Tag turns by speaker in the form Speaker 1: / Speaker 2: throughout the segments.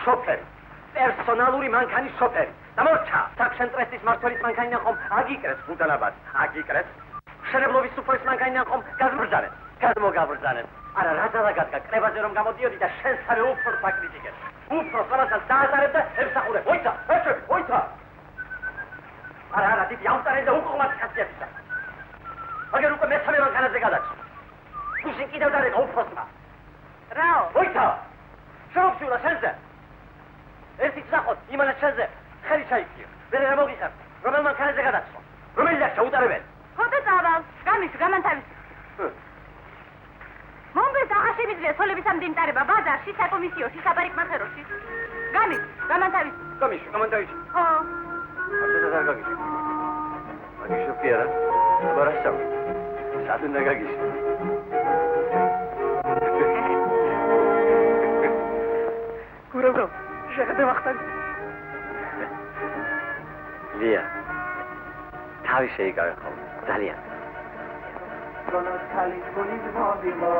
Speaker 1: Շոֆեր, պերսոնալուրի մանկանի շոֆեր, դամորչա, սակշենտրեստիս մարդորից մանկանին անխոմ, ագիկրես բուդանաբադ, ագիկրես, շերևլովի սուպորից մանկանին անխոմ, գազմրջանեն, գազմոգավրջանեն, արա ռազալագատկա, կրևազերում գամոդիոդի դա շենսարը ուպրոս ակրիջիկ է, ուպրոս վանասան դազարև դա հևսախուր է, ոյցա, հեշը, ոյցա, արա դիպ յամտար է դա ուկողմատ կասյեպիսա, ագեր ուկը մեծ համի մանկանած է գադաչ, ուշին կիդև դար է դա ուպրոսնա, ռաո, ոյցա, շրոպշուրա, շենզը, Ერთი წახოთ იმანა ჩაზე ხელი ჩაიქცია. ვერ მოგიხარ. რომელ მანქანაზე გადაცვა? რომელი და ჩაუტარებენ?
Speaker 2: ხოდა წავალ. გამის გამანთავის. მომგეს აღაშენებია სოლების ამდიმტარება ბაზარში, საკომისიოში, საბარიკმახეროში. გამის გამანთავის.
Speaker 1: გამანთავის.
Speaker 2: ხო.
Speaker 1: ასე და გაგიში. აგიშო პიერა. ბარასავ. სადუნ და გაგიში. გურაბრო შეგდე ვახტარი. ლია. თავი შეიკავე ხოლმე. ძალიან.
Speaker 3: გონოს ხალის გულის მოდიმო.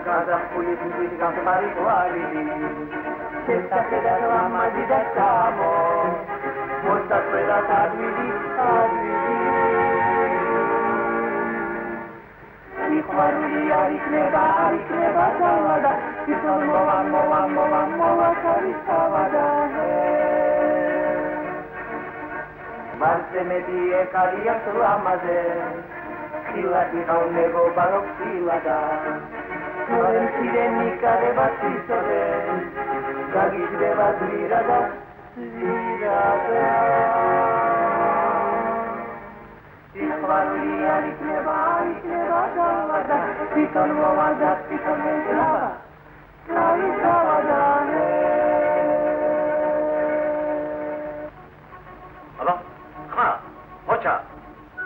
Speaker 3: გადახული ბიჭი გამყარი გვარი. შესაძლოა ლამაზი და სამო. მოსაწვედა თადვიდი, თადვიდი. იყვარული არ იქნება თავადა. Titolo mowa karisavada Marse me die karia slamaze Khilati kaunego barok silada Koren sireni kareba sisode Gagideva zvirada zvirada Ikhvaruli ar ikneba davada Titolo mowa titolo
Speaker 1: აბა, ხა, ოჩა,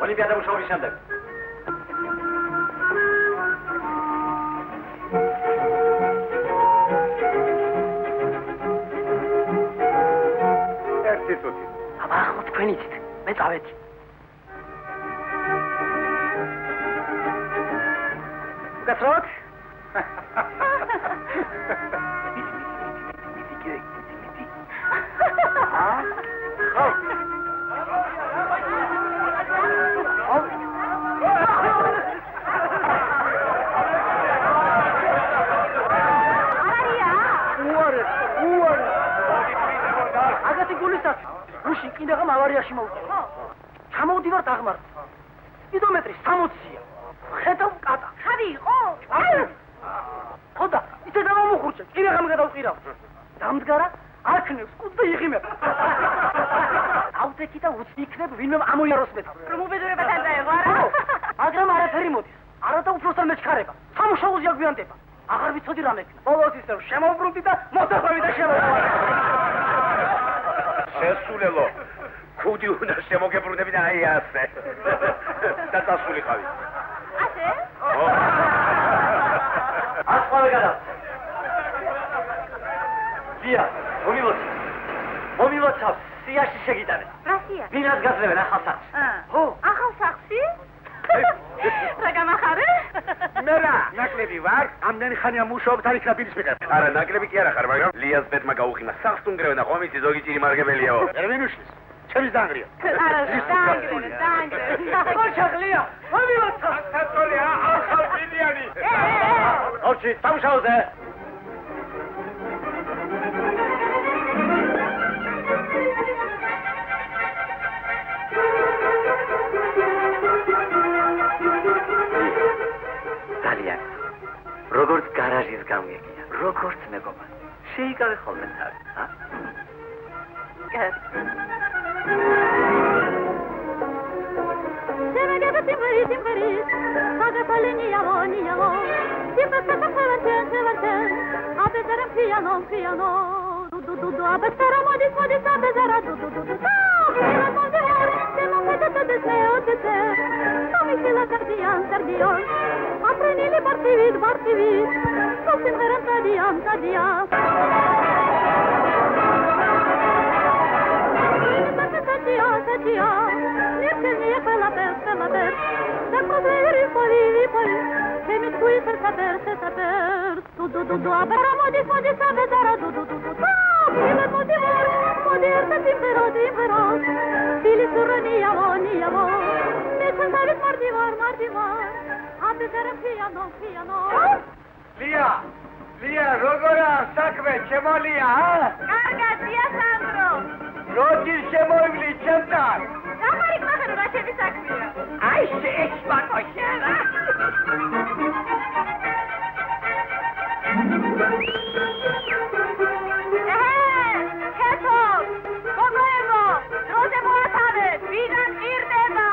Speaker 1: ოლიმპიადა მუშაობის შემდეგ. ერთი წუთი. აბა, ხო თქვენი იცით, მე წავედი. გასროთ?
Speaker 3: გუში კიდევ ავარიაში მოვიდა. ჩამოვდივართ აღმართ. კილომეტრი 60-ია. ხედავ კატა.
Speaker 2: ხარი იყო?
Speaker 3: ხოდა, ისე დამომუხურჭე, კიდევ გადავყირავ. დამდგარა, არქნევს კუთ და იღიმებ. ავდექი და უცი იქნებ ვინმე ამოიაროს მე.
Speaker 2: რომ უბედურებათან დაეღო არა?
Speaker 3: მაგრამ არაფერი მოდის. არა და უფროსთან მეჩქარება. სამუშაოზე აგვიანდება. აღარ ვიცოდი რამე. ბოლოს ისე შემოვბრუნდი და მოსახვევი და შემოვყავი.
Speaker 1: შესულელო. ხუდი უნდა შემოგებრუნებინა აი ასე. და დასულიყავი.
Speaker 2: ასე?
Speaker 1: ასყავე გადა. დია, მომილოცავ, სიაში შეგიტანე.
Speaker 2: რა სია?
Speaker 1: ვინაც გაძლევენ ახალ სახლს.
Speaker 2: ხო, ახალ სახლში? რა გამახარე?
Speaker 1: მე რა, ნაკლები ვარ, ამდენი ხანია მუშაობ და იქნა პირის მიყარ. არა, ნაკლები კი არა ხარ, მაგრამ ლიას ბედმა გაუხინა. სახლს უნგრევენ და ხომ იცი ზოგი ჭირი მარგებელიაო. ერვინუშის ჩემის დაანგრია.
Speaker 2: არა, დაანგრია.
Speaker 3: ხოჩაღლია, მომილოცავ.
Speaker 1: საწოლია, ახალ ბილიანი. ოჩი, სამშაოზე. როგორც გარაჟის გამგეგია, როგორც მეგობა. შეიკავე ხოლმე თავი,
Speaker 2: Aprenili partivid, Sosin veran tadiam. Satia, Nirtenia pelaper, Da coveri poli, Semit qui per saper, Du, abera modis, abezara, Du, Pile modir, timpero, Fili surrenia, Necen savit mardivar, Abezara piano.
Speaker 1: Lia, როგორა საქმე, ჩემო ლია,
Speaker 2: Კარგად, დია სანდრო.
Speaker 1: როდის შემოივლი ჩემთან?
Speaker 2: Გამარიკ მახერო რა ჩემი საქმეა.
Speaker 1: აი შეეშმაკო შენა.
Speaker 2: ქეთო, გოგოებო, დროზე მოათავეთ, ვიდან ირდება.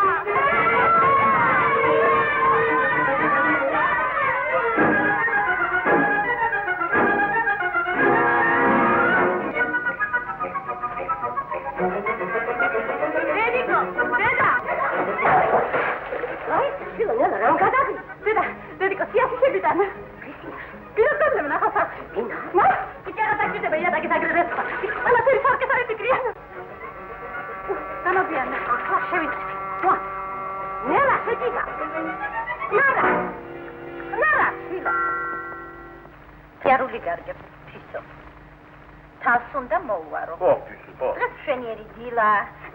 Speaker 2: Tasunda mouvaro. Შენიერი დილა,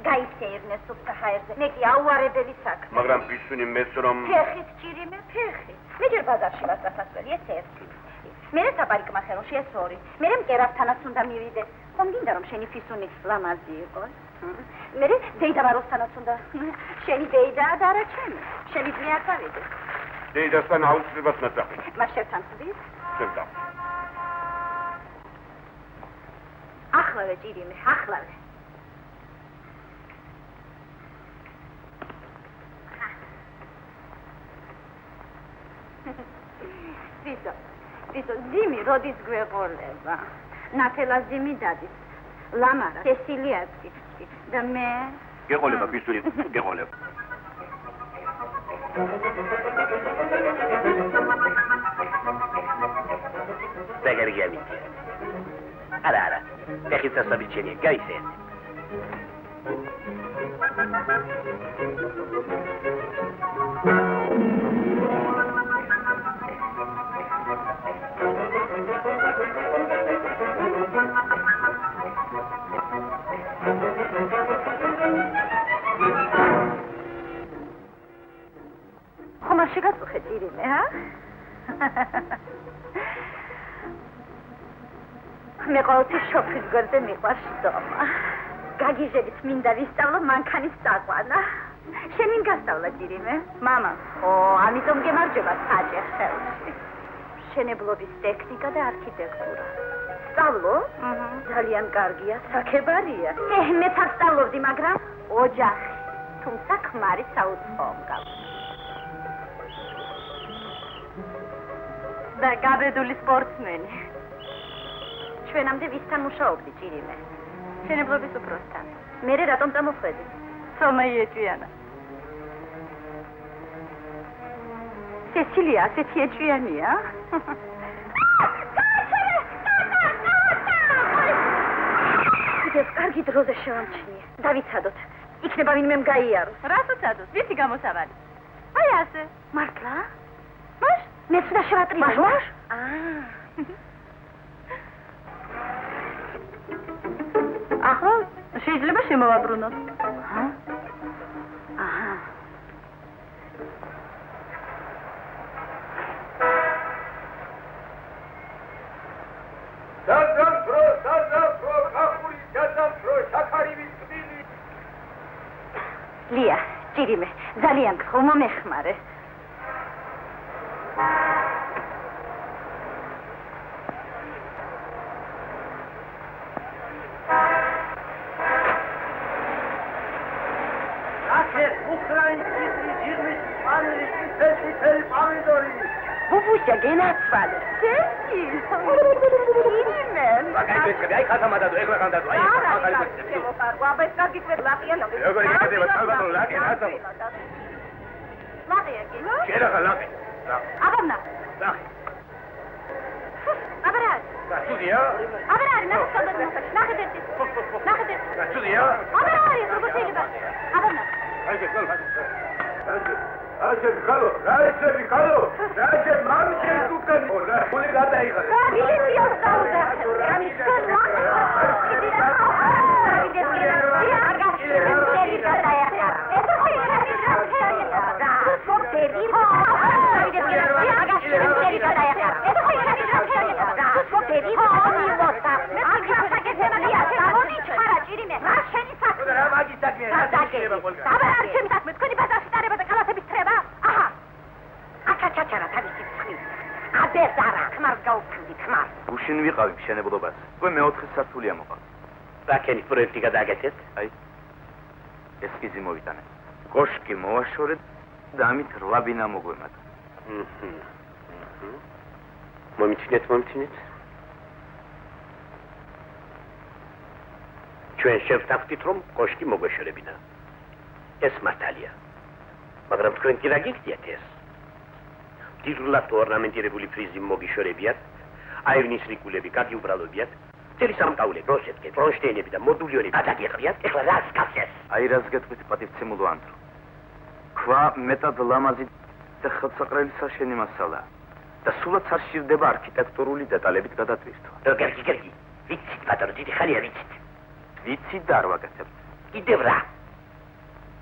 Speaker 2: გაისეირნე სუფთა ჰაერზე. მე კი აუარებელი საქმე.
Speaker 4: მაგრამ ბიჭუნი მეც რომ
Speaker 2: ფეხით ჭირიმე, ფეხით. მე ჯერ ბაზარში ვარ სასასველი, ეს ერთი. მერე საპარიკმახეროში ეს ორი. მერე მკერავთანაც უნდა მივიდე. ხომ გინდა რომ შენი ფისუნი ლამაზი იყოს? მერე დეიდა ვაროსთანაც უნდა. შენი დეიდაა და არა ჩემი. შენი ძმე არ გავიდეს.
Speaker 4: დეიდასთან აუცილებლად ნაძახი.
Speaker 2: მას შევთან ხდის?
Speaker 4: შევთან.
Speaker 2: ახლავე ჭირიმე, ახლავე. ვიზო, ძიმი როდის გვეყოლება? ნათელას ძიმი დადის. ლამარა, სესილიაცი და მე
Speaker 4: გეყოლება ბიჭუნი, გეყოლება.
Speaker 1: ზეგერგები. არა. Fexit să stabilicenie, gaise.
Speaker 2: Cum aș șegat suhețirime, ha? მე ყოველთვის შოფრის გვერდზე მიყვარს დომა. გაგიჟებით მინდა ვისწავლო მანქანის წაყვანა. შენ ვინ გასწავლა ჭირიმე? მამა. ამიტომ გემარჯობა საჭერ ხელში. შენებლობის ტექნიკა და არქიტექტურა. სწავლო? ძალიან კარგია, საქებარია. მეც არ სწავლობდი, მაგრამ ოჯახი. თუმცა ქმარი საუცხოო მგავს. და გაბედული სპორტსმენი. ჩვენამდე ვისთან მუშაობდი ჭირიმე? შენებლობის უფროსთან. მერე რატომ წამოხვედი? სომა იეჭვიანა. სესილია ასეთი ეჭვიანია? კარგი დროზე შევამჩნიე. დავიცადოთ. იქნება ვინმემ გაიაროს. რას უცადოთ? ვისი გამოსავალი? აი ასე. მართლა? მაშ? მეც უნდა შევატრიალო. მაშ? ახლა შეიძლება შემოვაბრუნოთ. აჰა.
Speaker 4: დაზამფრო, ხახური, დაზამფრო, შაქარი ვიწვილი.
Speaker 2: ლია, ჭირიმე, ძალიან გხო მომეხმარე.
Speaker 4: წითელი პომიდორი.
Speaker 2: ბუბუშა გენაცვალე. სეცი. იმენ.
Speaker 1: აი ხათამა დადო, ეხლა ხან დადო. აი ახალი ფექსები.
Speaker 2: ვაბეს გაგიკვეთ ლაყიანობი.
Speaker 1: როგორ იქნება თავგადო ლაკი ხათამა.
Speaker 2: ლაყიაკი.
Speaker 1: შერახა ლაკი.
Speaker 2: აბანა.
Speaker 1: ლაკი.
Speaker 2: აბარად.
Speaker 1: გასულია?
Speaker 2: აბარად, ნახეთ.
Speaker 1: გასულია?
Speaker 2: აბარად, როგორ შეიძლება? აბანა.
Speaker 1: აი გესალ.
Speaker 4: Ajeb khalo, ajeb khalo, ajeb mam shekukani. Uli gadaigare.
Speaker 2: Milicios dauda. Ani sen
Speaker 5: უშინ ვიყავი მშენებლობას. უკვე მეოთხე სართულია მოყავ.
Speaker 1: რაკენი პროექტი გადააკეთეთ?
Speaker 5: აი. ესკიზი მოვიტანე. კოშკი მოვაშორე და ამით 8 ბინა მოგვემატა.
Speaker 1: მომიცინეთ. ჩვენ შევთანხმდით, რომ კოშკი მოგვეშორებინა. ეს მართალია. მაგრამ თქვენ კი რა გიქდიათ ეს? დიდრულად ორნამენტირებული ფრიზი მოგიშორებიათ. აივნის რიკულები გაგიუბრალობიათ. წელი სამკაულე გროსეთკე, კრონშტეინები და მოდულიორები გადაგიყრიათ. ეხლა რა გასცეს?
Speaker 5: აი რას გეტყვით პატივცემულო ანდრო. ქვა მეტად ლამაზი და ხელსაყრელი საშენი მასალა. და სულაც არ სჭირდება არქიტექტურული დეტალებით გადატვირთვა.
Speaker 1: გერგი. ვიცით, ბატონო, დიდი ხალია ვიცით.
Speaker 5: ვიცით და არ ვაკეთებთ.
Speaker 1: კიდევ რა?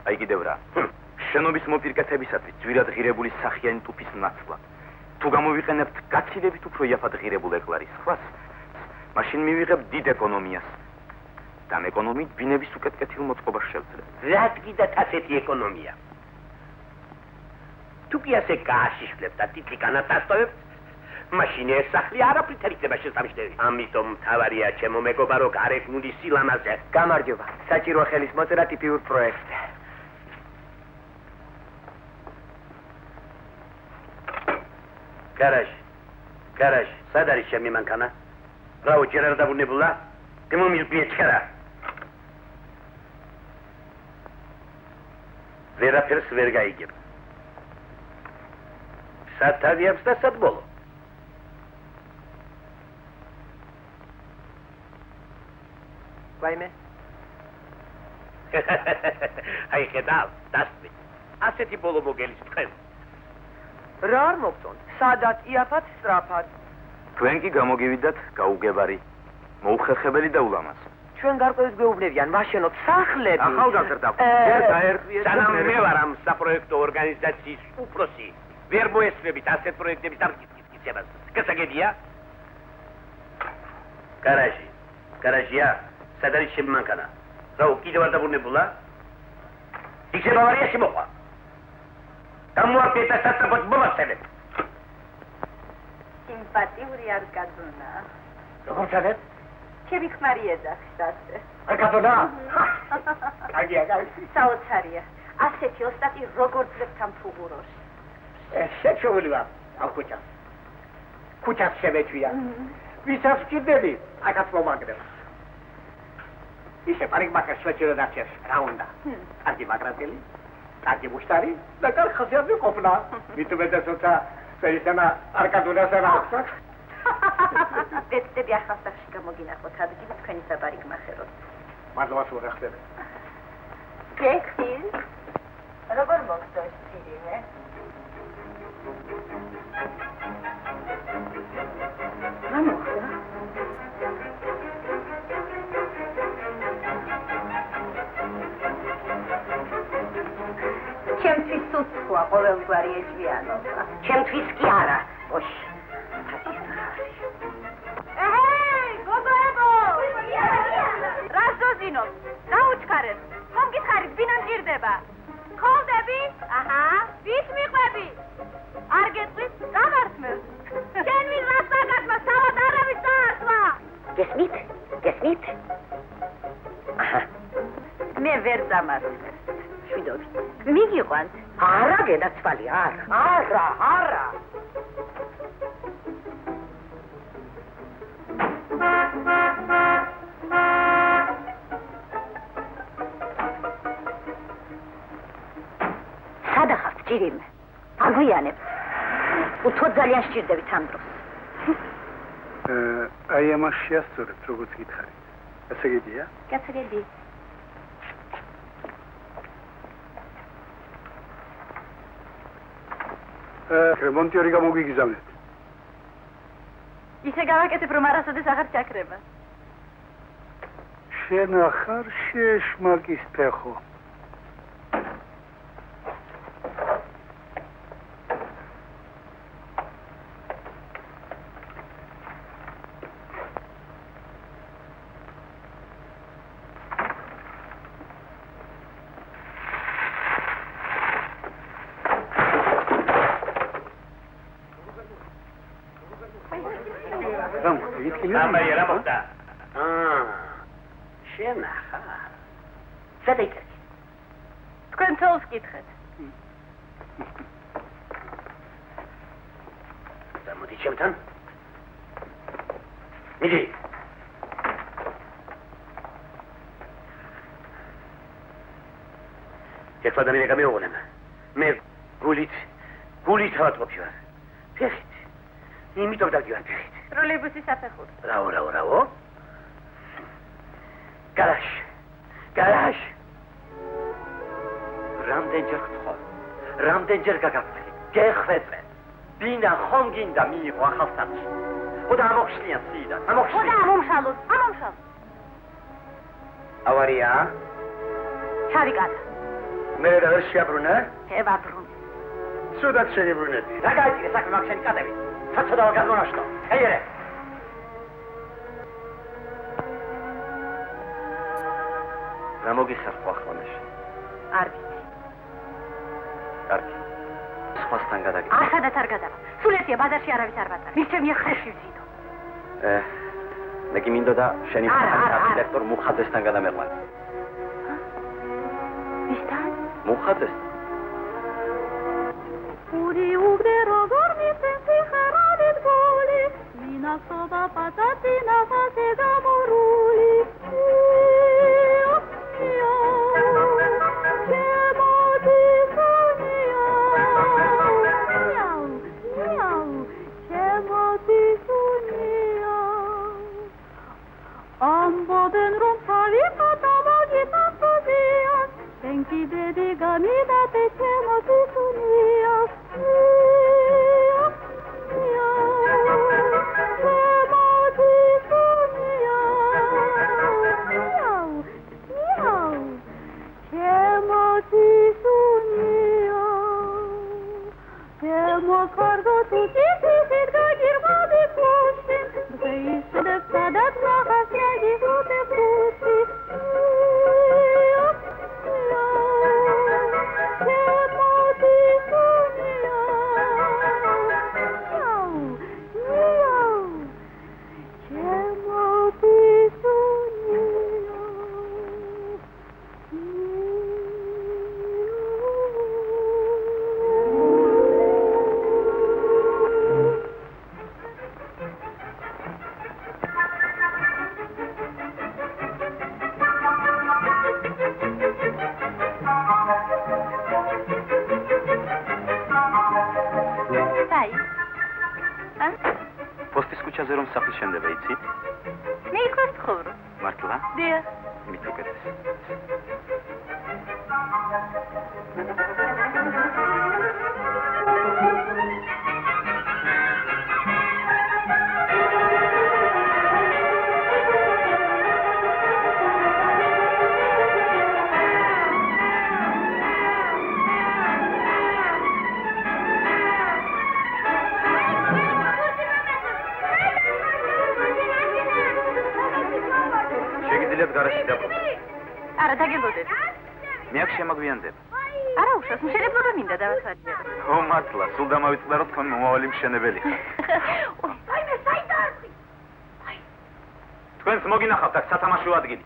Speaker 5: აი კიდევ რა. შენობის მოპირკეთებისათვის ძვირად ღირებული სახიანი ტუფის ნაცვლა. თუ გამოვიყენებთ გაცილებით უფრო იაფად ღირებულ ეკლარის ხვას, მაშინ მივიღებ დიდ ეკონომიას. და ამ ეკონომიით ბინების უკეთ-კეთილ მოწყობას შევძლებ.
Speaker 1: რა გიდათ ასეთი ეკონომია? თუ კი ასე გააშიშლებთ და ტიტლი განაწესებთ, მაშინ ეს სახლი არაფრით არ იქნება შესამჩნევი. ამიტომ მთავარია ჩემო მეგობარო გარეგნული სილამაზე.
Speaker 3: გამარჯობა. საჭირო ხელის მოწერა ტიპიურ პროექტზე.
Speaker 1: გარაჟი, სად არის ჩემი მანქანა? რაო ჯერ არ დაბრუნებულა? გმომილბიე ჩქარა. ვერაფერს ვერ გაიგებ. სად თავიებს და სად ბოლო?
Speaker 3: ვაიმე.
Speaker 1: აი ხედავ, დასწრი. ასეთი ბოლო მოგელის თქვენ.
Speaker 3: რა არ მოგწონთ? სადაც იაფად სწრაფად.
Speaker 5: თქვენ კი გამოგივიდათ გაუგებარი, მოუხერხებელი და ულამაზი.
Speaker 3: ჩვენ გარკვევით გვეუბნებიან, ვაშენოთ სახლები.
Speaker 1: ახალგაზრდა,
Speaker 3: ჯერ გაერკვიეთ.
Speaker 1: სანამ მე ვარ ამ საპროექტო ორგანიზაციის უფროსი, ვერ მოესწრებით ასეთ პროექტების დამტკიცებას. გასაგებია? გარაჟია, სად არის ჩემი მანქანა? რაო, კიდევ არ დაბრუნებულა? იქ ბავარიაში მოყვა. გამოაკეთა სასწრაფოდ მომაცემეთ.
Speaker 2: სიმპათიური არ გაწუნა.
Speaker 1: როგორ ჩანეთ?
Speaker 2: ჩემი ქმარი ეძახისაზე.
Speaker 1: არ გაწუნა? კაგია.
Speaker 2: საოცარია. ასეთი ოსტატი როგორ ძლებს ამ ფუღუროს?
Speaker 1: შეჩეული ვარ ამ ქუჩას. ქუჩას შემეჩვია. ვისაც ვჭირდები, აქაც მომაგრებ. ისე პარიკმაკერს შეჭირდა დარჩეს. რა უნდა? კარგი მაგრატელი, კარგი მუშტარი და კარგი ხასიათი ყოფნა. მithumetes როცა შეიძლება არკადუნას არ აქვს.
Speaker 2: დეცდები ახალ სახში გამოგინახოთ ადგილი თქვენი საპარიკმახეროთ.
Speaker 1: მადლობას უღახდები.
Speaker 2: გექილ? როგორ მოგწონს ძირიმე? რა მოხდა? ჩემთვის უცხოა ყოველგვარი ეჭვიანობა. ჩემთვის კი არა. ოშ. გოგოებო! რას დოზინობ? გაუჩქარებ. ხომ გითხარით, ბინა მჭირდება? ხოლდები? აჰა. ვის მიყვები? არ გეტყვით? გამართმევ. შენ ვინ რას დაგასმა? თავად არავის დაასვა. გესმით? აჰა. მე ვერ დამართმევ. შვიდობით. მიგიყვანთ.
Speaker 3: არა გენაცვალი, არა.
Speaker 2: სადახავთ ჭირიმე. აგვიანებთ. უთო ძალიან სჭირდებით ამ დროს.
Speaker 6: აი ამას შეასწორეთ, როგორც გითხარით. გასაგებია?
Speaker 2: გასაგები.
Speaker 6: რემონტი ორი გამოგიგზავნეთ.
Speaker 2: ისე გავაკეთებ, რომ არასოდეს აღარ ჩაქრება.
Speaker 6: შენ ახარ შეშმაკის ფეხო.
Speaker 1: რა მოხდა? შენ ახარ. სადაიქეთ?
Speaker 2: თქვენ თავს გითხეთ.
Speaker 1: მოდი ჩემთან. მიდი. ეხლა დამირე გამეუღონებ. მე გულით ავატყოფი ვარ. ფეხით. იმიტომ დავდივარ ფეხით.
Speaker 2: ტროლეიბუსის საფეხური.
Speaker 1: რაო? გარაშ. რამდენჯერ ხთხარ? რამდენჯერ გაგაფრთხილე? გეხვეწე. ბინა ხომ გინდა მიიღო ახალ სტატუსი? ხოდა ამოხშლიან სიიდან.
Speaker 2: ხოდა ამომშალოთ.
Speaker 1: ავარია?
Speaker 2: ჩავიკადა.
Speaker 1: მე რა ვერ შეაბრუნე?
Speaker 2: ევაბრუნე.
Speaker 1: სუდად შეგებრუნები. რა გაიჭირე საქმე მაგ შენი კადები? საცოდაო გადმონაშტო. ეიერე. რა მოგისახვა ხონაში?
Speaker 2: არ ვიცი.
Speaker 1: კარგი. სხვასთან გადაგიდე.
Speaker 2: ახადაც არ გადავა. სულ ერთია ბაზარში არავის არ ვატარ. მისცემია ხეში ვზიდო.
Speaker 1: მე კი მინდოდა შენი დირექტორ მუხაძესთან გადამეყვანე.
Speaker 2: ვისთან?
Speaker 1: მუხაძეს.
Speaker 2: Uri ugde rogor mi senti haradit goli, Lina soba patatina fate gamoruli. Amboden rompavi patamagi pastudias, Tenki dedi gamida te chemo tisunias.
Speaker 5: პოსტის ქუჩაზე რომ სახლის შენდება იცით?
Speaker 2: მე იქ ვარ ცხოვრობ.
Speaker 5: მართლა?
Speaker 2: დიახ.
Speaker 5: მით უკეთეს. გარაში დაბრუნდა.
Speaker 2: არა, დაგებოდეთ.
Speaker 5: მე აქ შემოგვიანდება.
Speaker 2: არა, უშავს, მშენებლობა რომ მინდა დავასვაჯერო.
Speaker 5: ო, მართლა, სულ დამავიწყდა რომ თქვენ მომავალი მშენებელი ხართ.
Speaker 2: აი მე საიტარდი.
Speaker 5: თქვენს მოგინახავთ აქ სათამაშო ადგილი.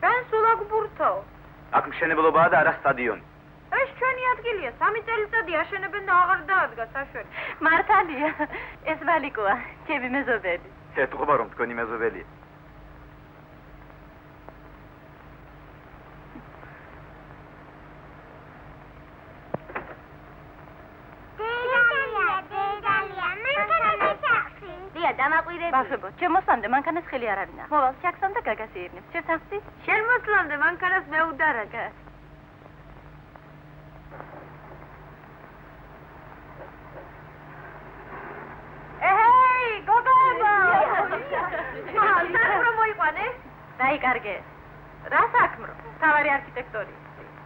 Speaker 2: გან სულ აგ ბურთო.
Speaker 5: აქ მშენებლობაა და არა სტადიონი.
Speaker 2: ეს ჩვენი ადგილია, 3 წელიწადი აშენებენ და აღარ დაადგა საშველი. მართალია, ეს ვალიკოა, ჩემი მეზობელი.
Speaker 5: ეთყობა რომ თქვენი მეზობელია.
Speaker 2: ბავშვებო, ჩემ მოსლამდე მანქანას ხელი არ არინა. მოვალ შაქსამ და გაგას იერნებს. შენ სახსი? შენ მოსლამდე მანქანას მე უდარაგა. ეჰეი, გოგოება! საქმრო მოიყვანე? დაიკარგე. რა საქმრო? თავარი არქიტექტორი.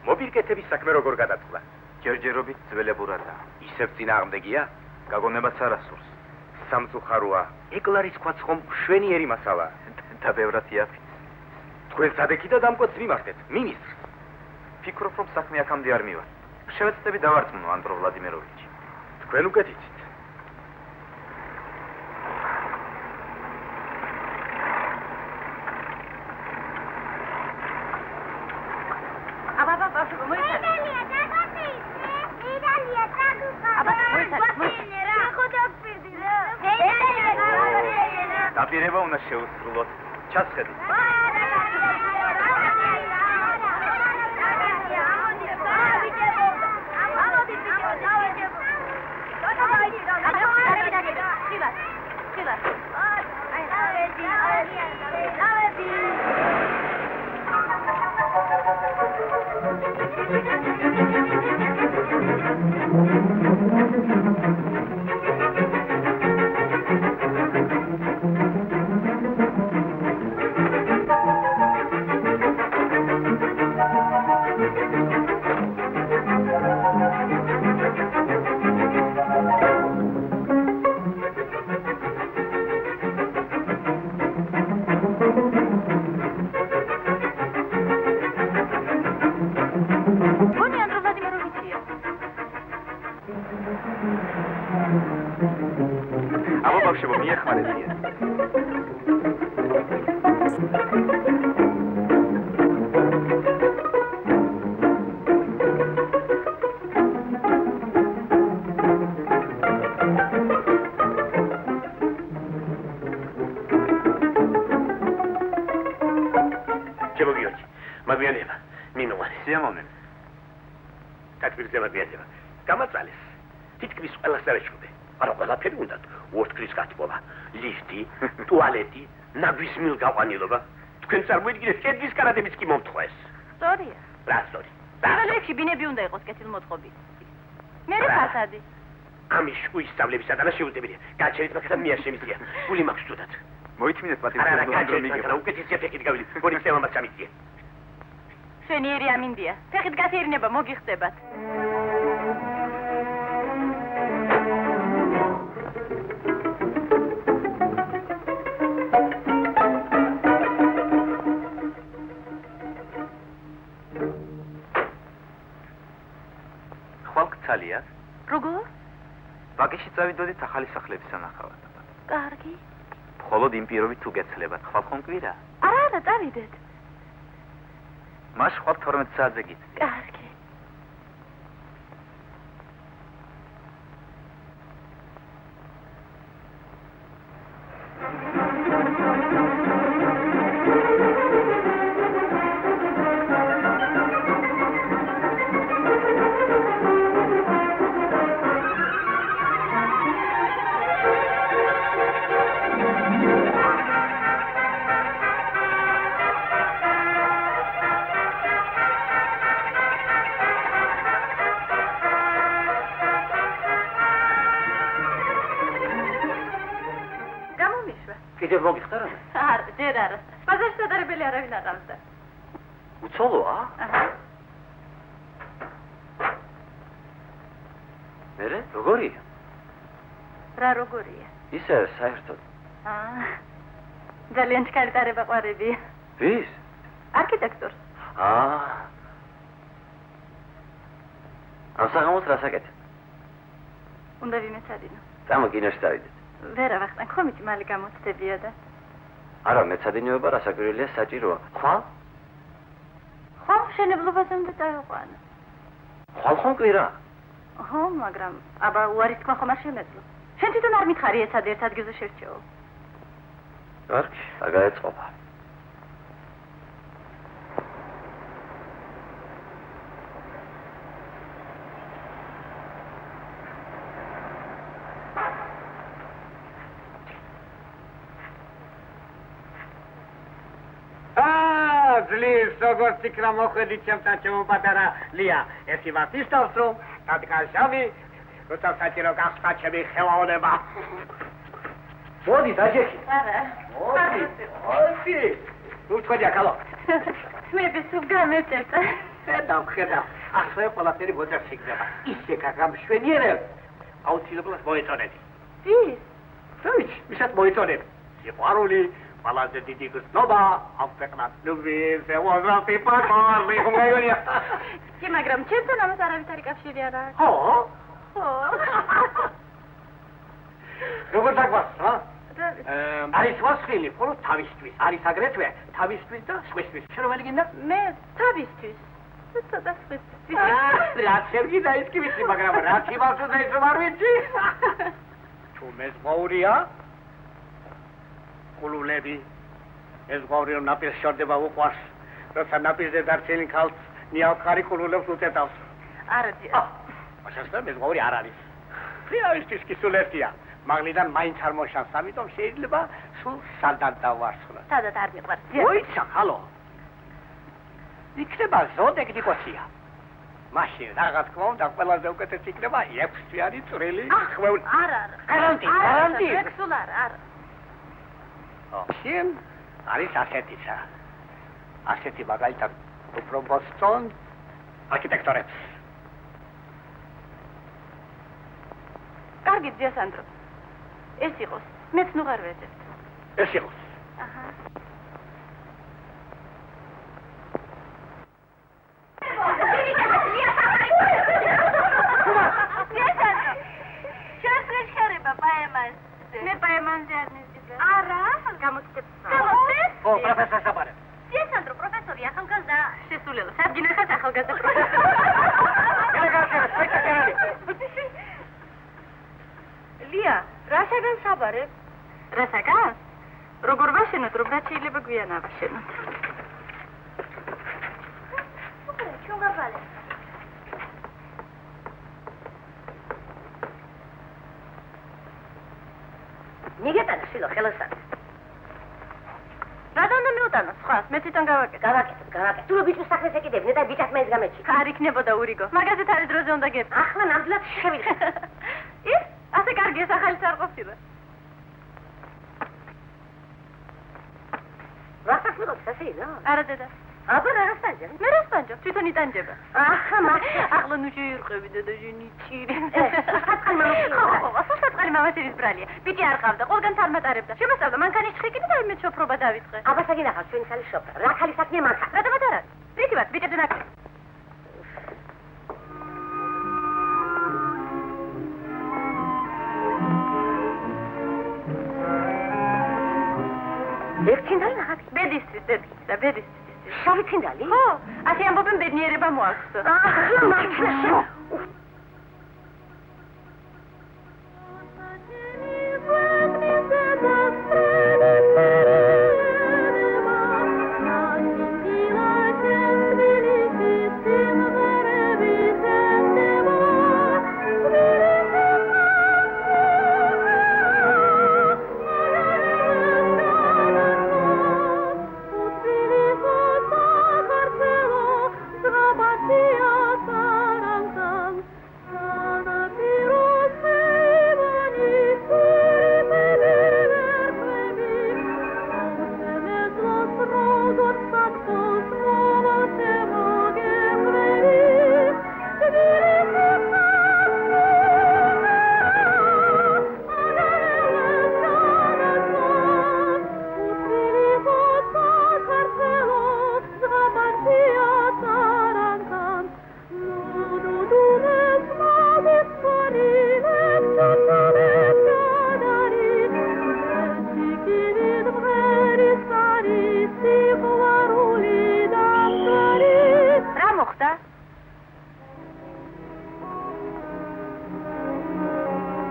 Speaker 5: მოპირკეთების საქმე როგორ გადაწყდა? ჯერჯერობით ძველებურადა. ისევ წინააღმდეგია? გაგონებაც არასურს. სამწუხაროა. ეკლარის ქვაც ხომ შვენიერი მასალა. და ბევრად იაფი. თქვენ სადექი და დამკვეთს მიმართეთ, მინისტრს. ფიქრობ რომ საქმე აქამდე არ მივარ. შევეცდები დავარწმუნო ანდრო ვლადიმიროვიჩი. თქვენ უკეთ იცით. დაპირება უნდა შეუსრულოთ. ჩასხედით. აბა ბავშვებო, მიეხმარებიან.
Speaker 4: შემოგიორჩი. მაგვიანება. მიმოვარე.
Speaker 5: სიამოვნე.
Speaker 4: თათბირზე მაგვიანება. გამაწალეს. თითქმის ყველას დარეჩქობე. არა ყველაფერი უნდა ვორთქლის გათბობა, ლიფტი, ტუალეტი, ნაგვის მილგაყვანილობა. თქვენ წარმოიდგინეთ, კედლის კარადებიც კი მომთხოვეს.
Speaker 2: სწორია.
Speaker 4: რა სწორი?
Speaker 2: პირველში ბინები უნდა იყოს კეთილმოწყობილი. მე ფასადი.
Speaker 4: ამის შუისწავლების ადანა შეუძლებელია. გაჩერეთ მაგას და მე არ შემიძლია. გული მაქვს თუდად.
Speaker 5: მოითმინეთ
Speaker 4: არა, გაჩერეთ მაგას და უკეთესია ფეხით გავიდი. გონის თემამაც ამიწია.
Speaker 2: შვენიერი ამინდია. ფეხით გასეირნება მოგიხდებათ.
Speaker 5: ხვალკცალია?
Speaker 2: როგორ?
Speaker 5: ბაგეში წავიდოდით ახალი სახლების სანახავად.
Speaker 2: კარგი.
Speaker 5: მხოლოდ იმ პირობით თუ გეცლებათ, ხვალ ხომ კვირა?
Speaker 2: არა, წავიდეთ.
Speaker 5: მას ხვალ 12 საათზე გიწევთ.
Speaker 2: კარგი.
Speaker 1: კიდევ მოგიხდა რამე?
Speaker 2: არა, ჯერ არა. ბაზარში სადარებელი არავინ აყავდა.
Speaker 1: უცოლოა?
Speaker 2: აჰა.
Speaker 1: მერე, როგორია?
Speaker 2: რა როგორია?
Speaker 1: ისე საერთოდ.
Speaker 2: ძალიან ჩქარი ტარება ყვარებია.
Speaker 1: ვის?
Speaker 2: არქიტექტორს.
Speaker 1: ამ საღამოს რა საკეთებ?
Speaker 2: უნდა ვიმეცადინო.
Speaker 1: წამო კინოში დავიდეთ.
Speaker 2: ვერა ვახტან, ხომიჭი მალე გამოცდებია და.
Speaker 1: არა, მეცადინეობა რასაკვირველია საჭიროა. ხვალ?
Speaker 2: ხვალ მშენებლობაზე უნდა წავიყვანო.
Speaker 1: ხვალ კვირა.
Speaker 2: ხო, მაგრამ აბა უარის თქმა ხომ არ შემეძლო. შენ თვითონ არ მითხარი ეცად ერთ ადგილზე შერჩეო.
Speaker 1: კარგი, დაგაეწყობა.
Speaker 6: ძლივს როგორც იქნა მოხვედით ჩემთან ჩემო პატარა ლია. ერთი ვარ ისწავლს რომ დადგაშავი, როცა საჭირო გახსნა ჩემი ხელოვნება. მოდი დაჯექი.
Speaker 2: არა.
Speaker 6: მოდი. ნუ თქვენია კალო.
Speaker 2: მე ბესუბ გამეწერთ.
Speaker 6: ხედავ. ახლა ყველაფერი მოძებს იქნება. ისე გაგამშვენიერებ. აუცილებლად მოეწონები.
Speaker 2: ვის?
Speaker 6: ვისაც მოეწონებ. სიყვარული ყველაზე დიდი გზნობა ამ ქვეყნად. ნუ ვიზე ვაზრაფი პატარლი ხომგაიგონია.
Speaker 2: კი, მაგრამ ჩემთან ამას არავითარი კავშირი არ აქვს.
Speaker 6: ხო?
Speaker 2: ხო.
Speaker 6: როგორ დაგვასწრა? არის ვასხილი, ხოლო თავისთვის. არის აგრეთვე თავისთვის და სხვისთვის. შენ რომელი გინდა?
Speaker 2: მე თავისთვის. ცოტა სხვისთვის.
Speaker 6: რაც შევიდა ის კი ვიცი, მაგრამ რაც იმავს და ის რომ არ ვიცი. თუ მეზღვაურია? კულულები. მეზღვაური რომ ნაპირს შორდება უყვარს. როცა ნაპირზე დარჩენილ ქალს ნიავხარი კულულებს უწედავს.
Speaker 2: არა,
Speaker 6: მაშინ მეზღვაური არ არის. ფიავისთვის კი სულ ერთია. მაგლიდან მაინც არ მოშანს, ამიტომ შეიძლება სულ სადაც დავარსხლო.
Speaker 2: სადაც არ მიყვარს.
Speaker 6: მოიცა, ჰალო. იქნება ზოდეკი კოცია. მაშინ რაღაც თქმა უნდა ყველაზე უკეთესი იქნება 6 თვიანი წვრილი ხვეული.
Speaker 2: არა.
Speaker 6: გარანტი.
Speaker 2: სულ არა.
Speaker 6: შენ არის ასეთისა. ასეთი მაგალითად უფრო ბოსტონ არქიტექტორებს.
Speaker 2: კარგი, დიასანდრო. ეს იყოს. მეც ნუ არ ვეძებ.
Speaker 6: ეს იყოს.
Speaker 2: აჰა. მე პაემანზე არ მიზიდე. არა, გამოცდებს.
Speaker 6: ო, პროფესორ საბარე.
Speaker 2: დიასანდრო, პროფესორი ახალგაზრდა შესულელო. სადგინე ხარ ახალგაზრდა პროფესორი. ლია, რა შეგან საბარე? რა საგან? როგორ ვაშენოთ, რომ რაც შეიძლება გვიან ავაშენოთ. ჩვენ გავალე. ნიგეტანა შილო ხელოსანი. რადგან მიუტანო სხვას, მე თვითონ გავაკეთე. გავაკეთე. თუ ბიჭს საქმეს ეკიდებინე და ბიჭას მეც გამეჩი. არ იქნებოდა ურიგო. მაგაზეთ არის დროზე უნდა გეპ. ახლა ნამდვილად შევიდე. ის? ასე კარგი ეს ახალიც არ ყოფილა. რასაკ მიყავს ასეა? არა დედა. აბა რა სტანჯა? მე რა სტანჯა? თვითონ იტანჯება. აჰა, ახლა ნუ შეირყევი დედა ჟენიჩირი. საწყალი მამა. საწყალი მამა შერის ბრალია. ბიჭი არ ყავდა, ყველგან თარმატარებდა. შემოსავდა მანქანის ჩხიკი და მე შოფრობა დავიწყე. აბა საგინახავს ჩვენი ხალი შოფრა. რა ხალი საქმეა მანქანა? რა დამატარა? რითივად ბიჭებზე ნაკლი. ერთინდალი ნახატი. ბედისთვის, ბედისთვის. შავი თინდალი? ხო, ასე ამბობენ ბედნიერება მოაქვს. ახლა მართლა.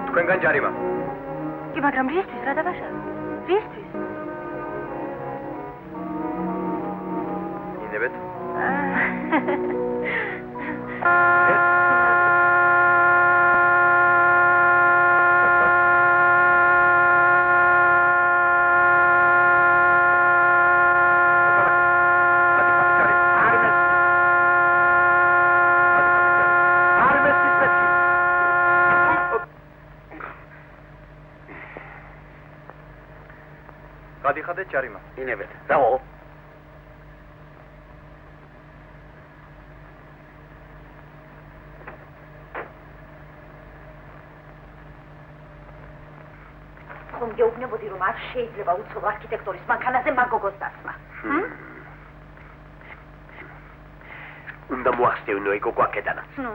Speaker 5: თქვენგან ჯარიმა.
Speaker 2: კი, მაგრამ რისთვის რა დაბაშა? რისთვის?
Speaker 5: ინებეთ. გადიხადეთ ჯარიმა.
Speaker 4: ინებეთ. რაო?
Speaker 2: ხომ გეუბნებოდი რომ არ შეიძლება უცხო არქიტექტორის მანქანაზე მაგოგოს დასმა.
Speaker 4: უნდა მოახსნევინო ეგოგო აქედანაც.
Speaker 2: ნუ.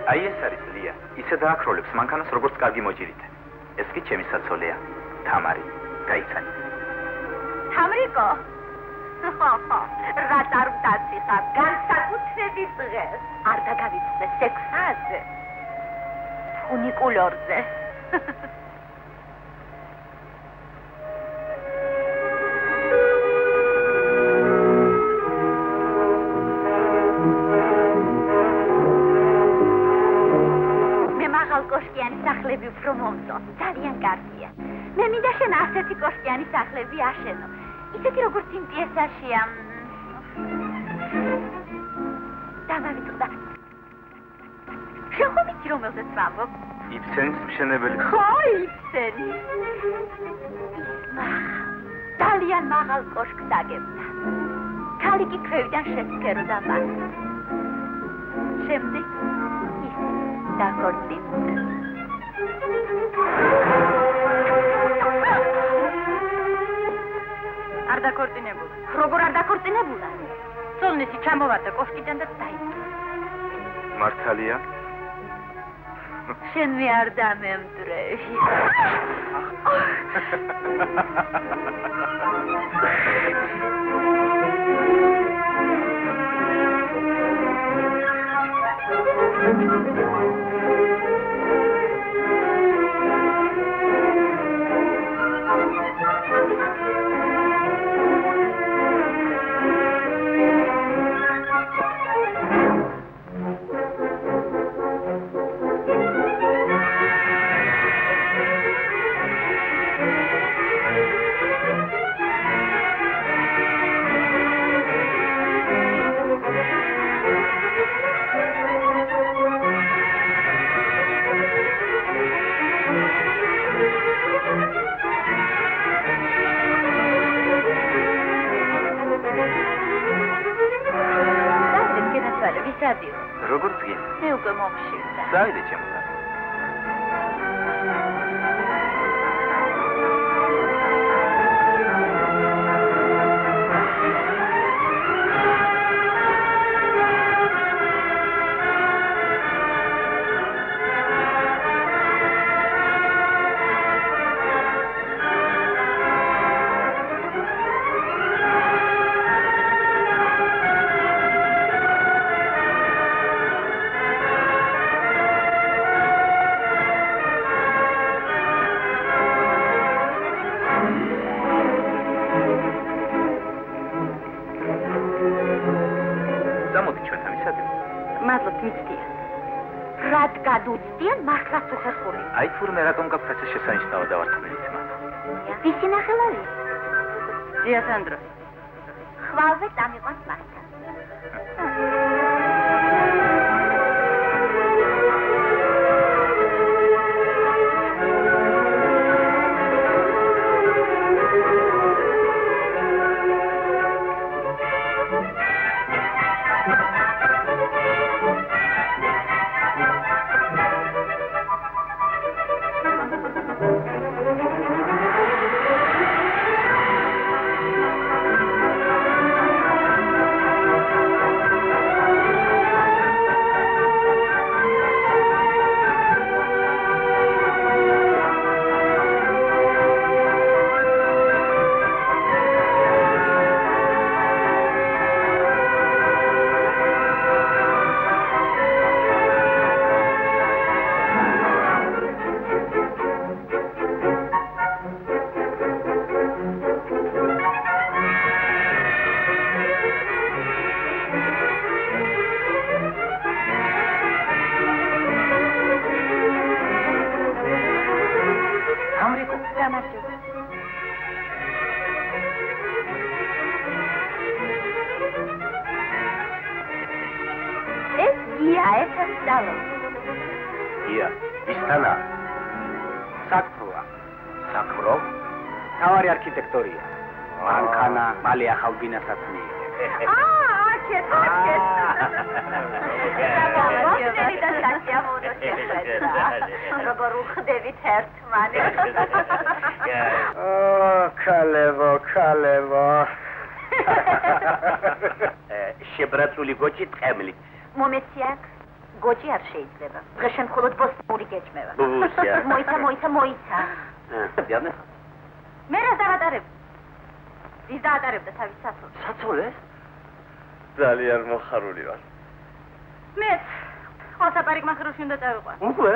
Speaker 5: აი ეს არის ლია. ისე დააქროლებს მანქანას როგორც კარგი მოჭირით. ეს კი ჩემი საცოლეა. თამარი. გაიცანი.
Speaker 2: თამრიკო. რა დარვდაცი ხარ? განსაკუთრებით დღეს. არ დაგავიწყდე სექსაზე. ფუნიკულორზე. კოშკიანი სახლები უფრო მომწო, ძალიან კარგია. მე მინდა შენ ასეთი კოშკიანი სახლები აშენო. ისეთი როგორც იმ პიესაშია. დავავიწყდა. შენ ხომ იცი რომელზეც ვამბობ?
Speaker 5: იბსენის მშენებელი.
Speaker 2: ხო, იბსენი. ძალიან მაღალ კოშკს აგებდა. ქალი კი ქვევიდან შეცქეროდა მას. შემდეგ დაქორწინდა. არ დაქორწინებულა. როგორ არ დაქორწინებულა? სოლნისი ჩამოვარდა კოშკიდან და დაიწყო.
Speaker 5: მართალია?
Speaker 2: შენ მე არ დამემდრევი.
Speaker 5: როგორ წინ?
Speaker 2: მე უკვე მომშივდა.
Speaker 5: დაიდე ჩემთან. გადუწდიან მართლაც უხერხული. აი თურმე რატომ გაქვს ასე შესანიშნავი დავარცხნილი ძმა?
Speaker 2: ვისი ნახელავი?
Speaker 3: დიასანდრო.
Speaker 2: ხვალვე წამიყვანს მასთან. გამარჯობა. ეს გია, ეს სწავლო.
Speaker 5: გია, ისთანა.
Speaker 1: საქმროა. საქმრო? თავარი არქიტექტორია. მანქანა, მალე ახალ ბინასაც მიიღე.
Speaker 2: აქეთ. როგორ უხდებით ერთმანეთს.
Speaker 1: ქალებო.
Speaker 4: შებრაწული გოჭი ტყემლით.
Speaker 2: მომეცი აქ. გოჭი არ შეიძლება. დღეშენ მხოლოდ ბოსტური გეჭმევა.
Speaker 4: ბუსია.
Speaker 2: მოიცა.
Speaker 4: დიახ.
Speaker 2: მე რა დავატარებ? ის დაატარებდა თავის საცოლეს.
Speaker 1: საცოლეს? ძალიან მოხარული ვარ.
Speaker 2: მეც ოსაპარიკ მახაროში უნდა წავიყვან. უკვე.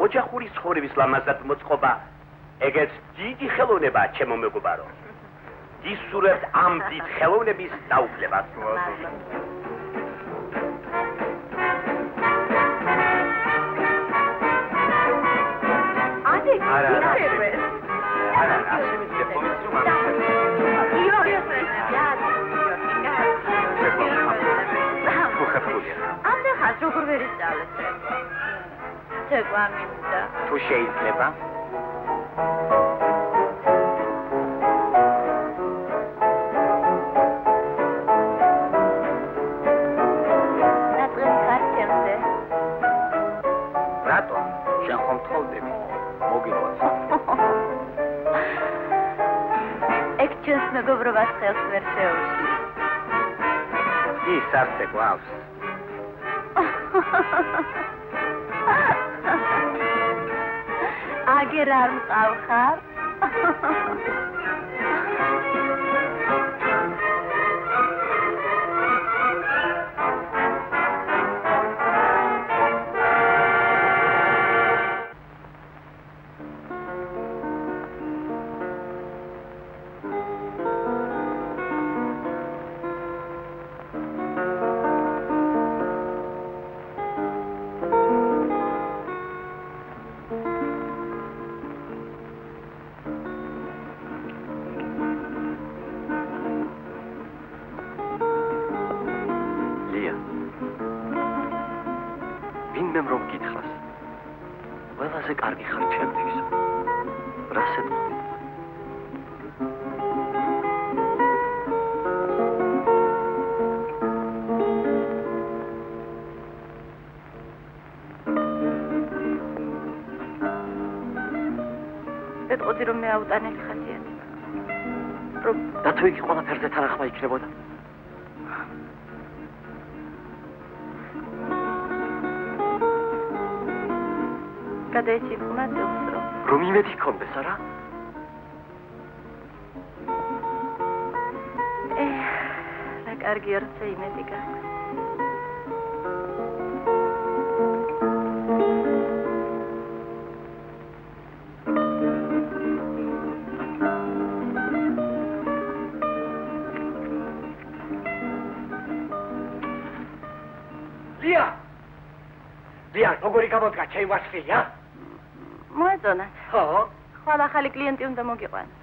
Speaker 4: ოჯახური ცხოვრების ლამაზად მოწყობა ეგეც დიდი ხელოვნება ჩემო მეგობარო. ისურვებთ ამ დიდ ხელოვნების დაუფლებას.
Speaker 2: როგორ ვერ ისწავლეთ? ცეკვა მინდა.
Speaker 1: თუ შეიძლება?
Speaker 2: ნაკლებ ქართლზე.
Speaker 1: რატომ? შენ ხომ თხოვდები? მოგიყვანს.
Speaker 2: ეგ ჩვენს მეგობრობას ხელს ვერ შეუშლის.
Speaker 1: ის არც ეკვავს.
Speaker 2: აგერ არ მყავხარ?
Speaker 1: ვინმემ რომ გითხრას. ყველაზე კარგი ხარ ჩემთვის. რა სიტყვი?
Speaker 2: ეტყოდი რომ მე აუტანელი ხალხია.
Speaker 1: რომ და თუ იგი ყველაფერზე თანახმა იქნებოდა?
Speaker 2: გადაეჭირყნა ძილს
Speaker 1: რომ იმედი გქონდეს, არა?
Speaker 2: რა კარგი არც იმედი გაქვს.
Speaker 6: ლია, როგორი გამოდგა ჩემი ვასილი, ა?
Speaker 2: მოეწონათ.
Speaker 6: ხო?
Speaker 2: ხვალ ახალი კლიენტი უნდა მოგიყვანოს.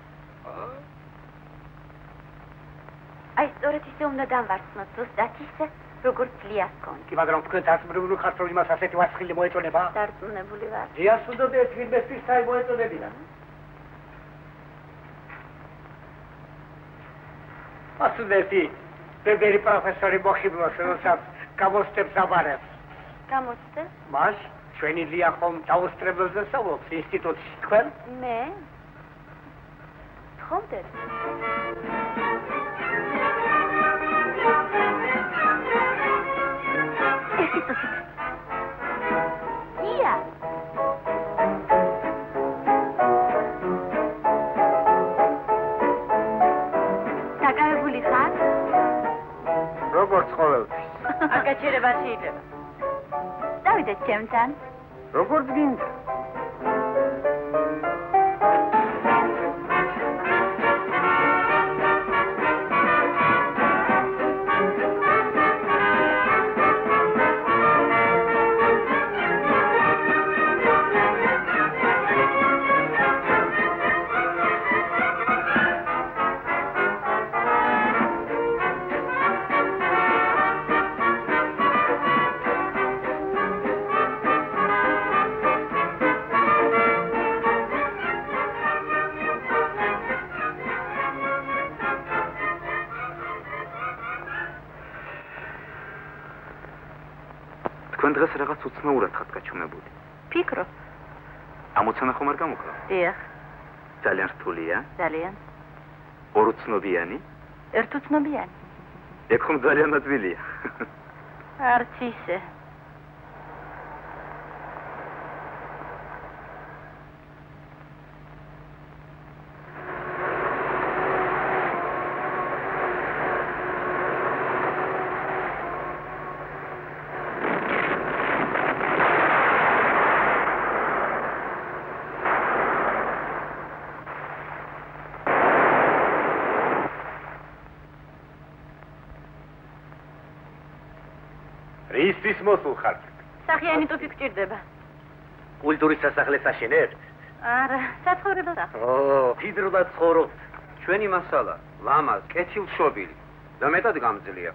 Speaker 2: აი, სწორედ ისე უნდა დამვარცხნოთ, ზუსტად ისე, როგორც ლიას გონი.
Speaker 6: კი, მაგრამ თქვენ დაწმებული ხართ, რომ იმას ასეთი ვასილი მოეწონება?
Speaker 2: დარწმუნებული ვარ.
Speaker 6: ლიას უდოდეთ ვინმესთვის თაი მოეწოდებინა. ასუდეთი, ბებერი პროფესორი მოხიბლოს, როდესაც გამოსტებს აბარებს.
Speaker 2: გამოსტებს?
Speaker 6: მას ჩვენი ლია ხომ დაუსწრებელზე სწავლობს ინსტიტუტში, თქვენ?
Speaker 2: მე? თხოვდეთ? ლია! დაკავებული ხარ?
Speaker 1: როგორც ყოველთვის.
Speaker 2: არ გაჩერება შეიძლება. დავიდეთ ჩემთან.
Speaker 1: როგორც გინდა.
Speaker 5: თქვენ დღეს რაღაც უცნაურად ხართ გაჩვენებული.
Speaker 2: ფიქრო.
Speaker 5: ამოცანა ხომ არ გამოკლა?
Speaker 2: დიახ.
Speaker 5: ძალიან რთულია?
Speaker 2: ძალიან.
Speaker 5: ორუცნობიანი?
Speaker 2: ერთუცნობიანი.
Speaker 5: ეგ ხომ ძალიან ადვილია.
Speaker 2: არც ისე.
Speaker 4: ისთვის მოსულ ხართ?
Speaker 2: სახიანი ტუფი გჭირდება.
Speaker 1: კულტურის სასახლეს აშენებთ?
Speaker 2: არა, საცხოვრებელ სახლს.
Speaker 1: ო, მჭიდროდ ცხოვრობთ.
Speaker 7: ჩვენი მასალა, ლამაზ, კეთილშობილი და მეტად გამძლეა.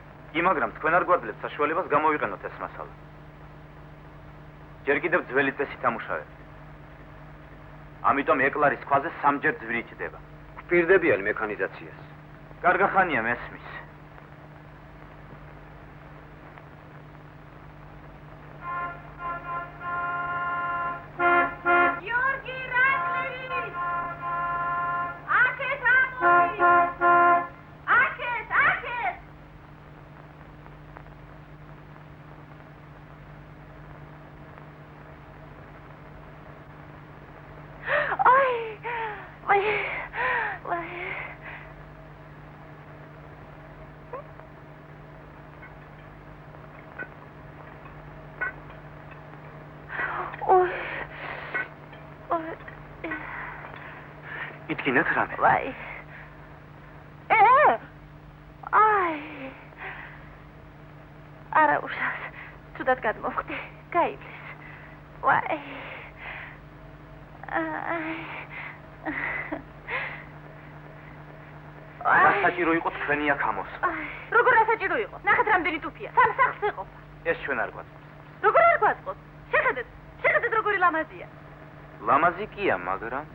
Speaker 5: მაგრამ თქვენ არ გვაძლევთ საშუალებას გამოვიყენოთ ეს მასალა. ჯერ კიდევ ძველი წესით ამუშავებთ. ამიტომ ეკლარის ქვაზე სამჯერ ძვირი ჩდება.
Speaker 7: გვპირდებიან მექანიზაციას.
Speaker 5: კარგახანია მესმის. იტკინეთ რამე.
Speaker 2: ვაი. არა უშავს. თუდად გადმოვხდი. გაივლის. ვაი.
Speaker 5: საჭირო იყო თქვენი აქ ამოსვლა.
Speaker 2: როგორ საჭირო იყო? ნახეთ რამდენი ტუფია. სამ სახლს ეყოფა.
Speaker 5: ეს ჩვენ არ გვაწყობს.
Speaker 2: როგორ არ გვაწყობს? შეხედეთ როგორი ლამაზია.
Speaker 5: ლამაზი კია, მაგრამ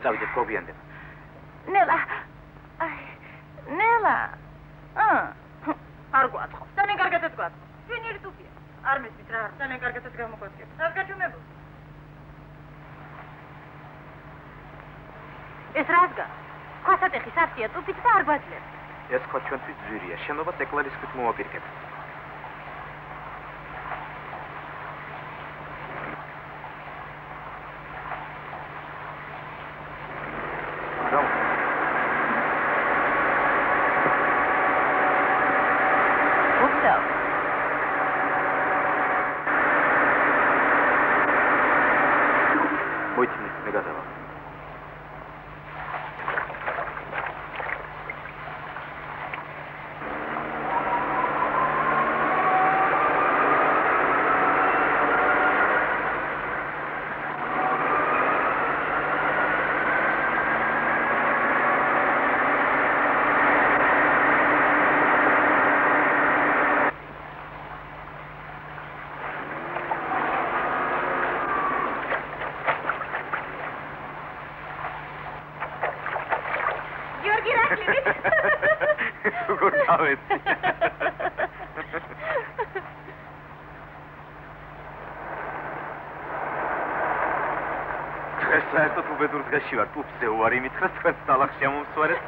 Speaker 5: წავიდეთ, გოგიანდებ.
Speaker 2: ნელა. ნელა. არ გვაწყობს. ძალიან კარგადაც გვაწყობს. ჩვენი ტუფია. არ მესმით რა, ძალიან კარგადაც გამოგვაწყობს. რა გაჩვენებო? ეს რაზგა? ქვასატეხის აფსია ტუფით და არ გვაძლევს.
Speaker 5: ეს ქვა ჩვენთვის ძვირია. შენობას ეკლარის ქვით მოვაპირკეთ. საერთოდ უბედურ დღეში ვარ, ტუფზე უარი მითხრას, თქვენ სტალახს შემომსვარეთ.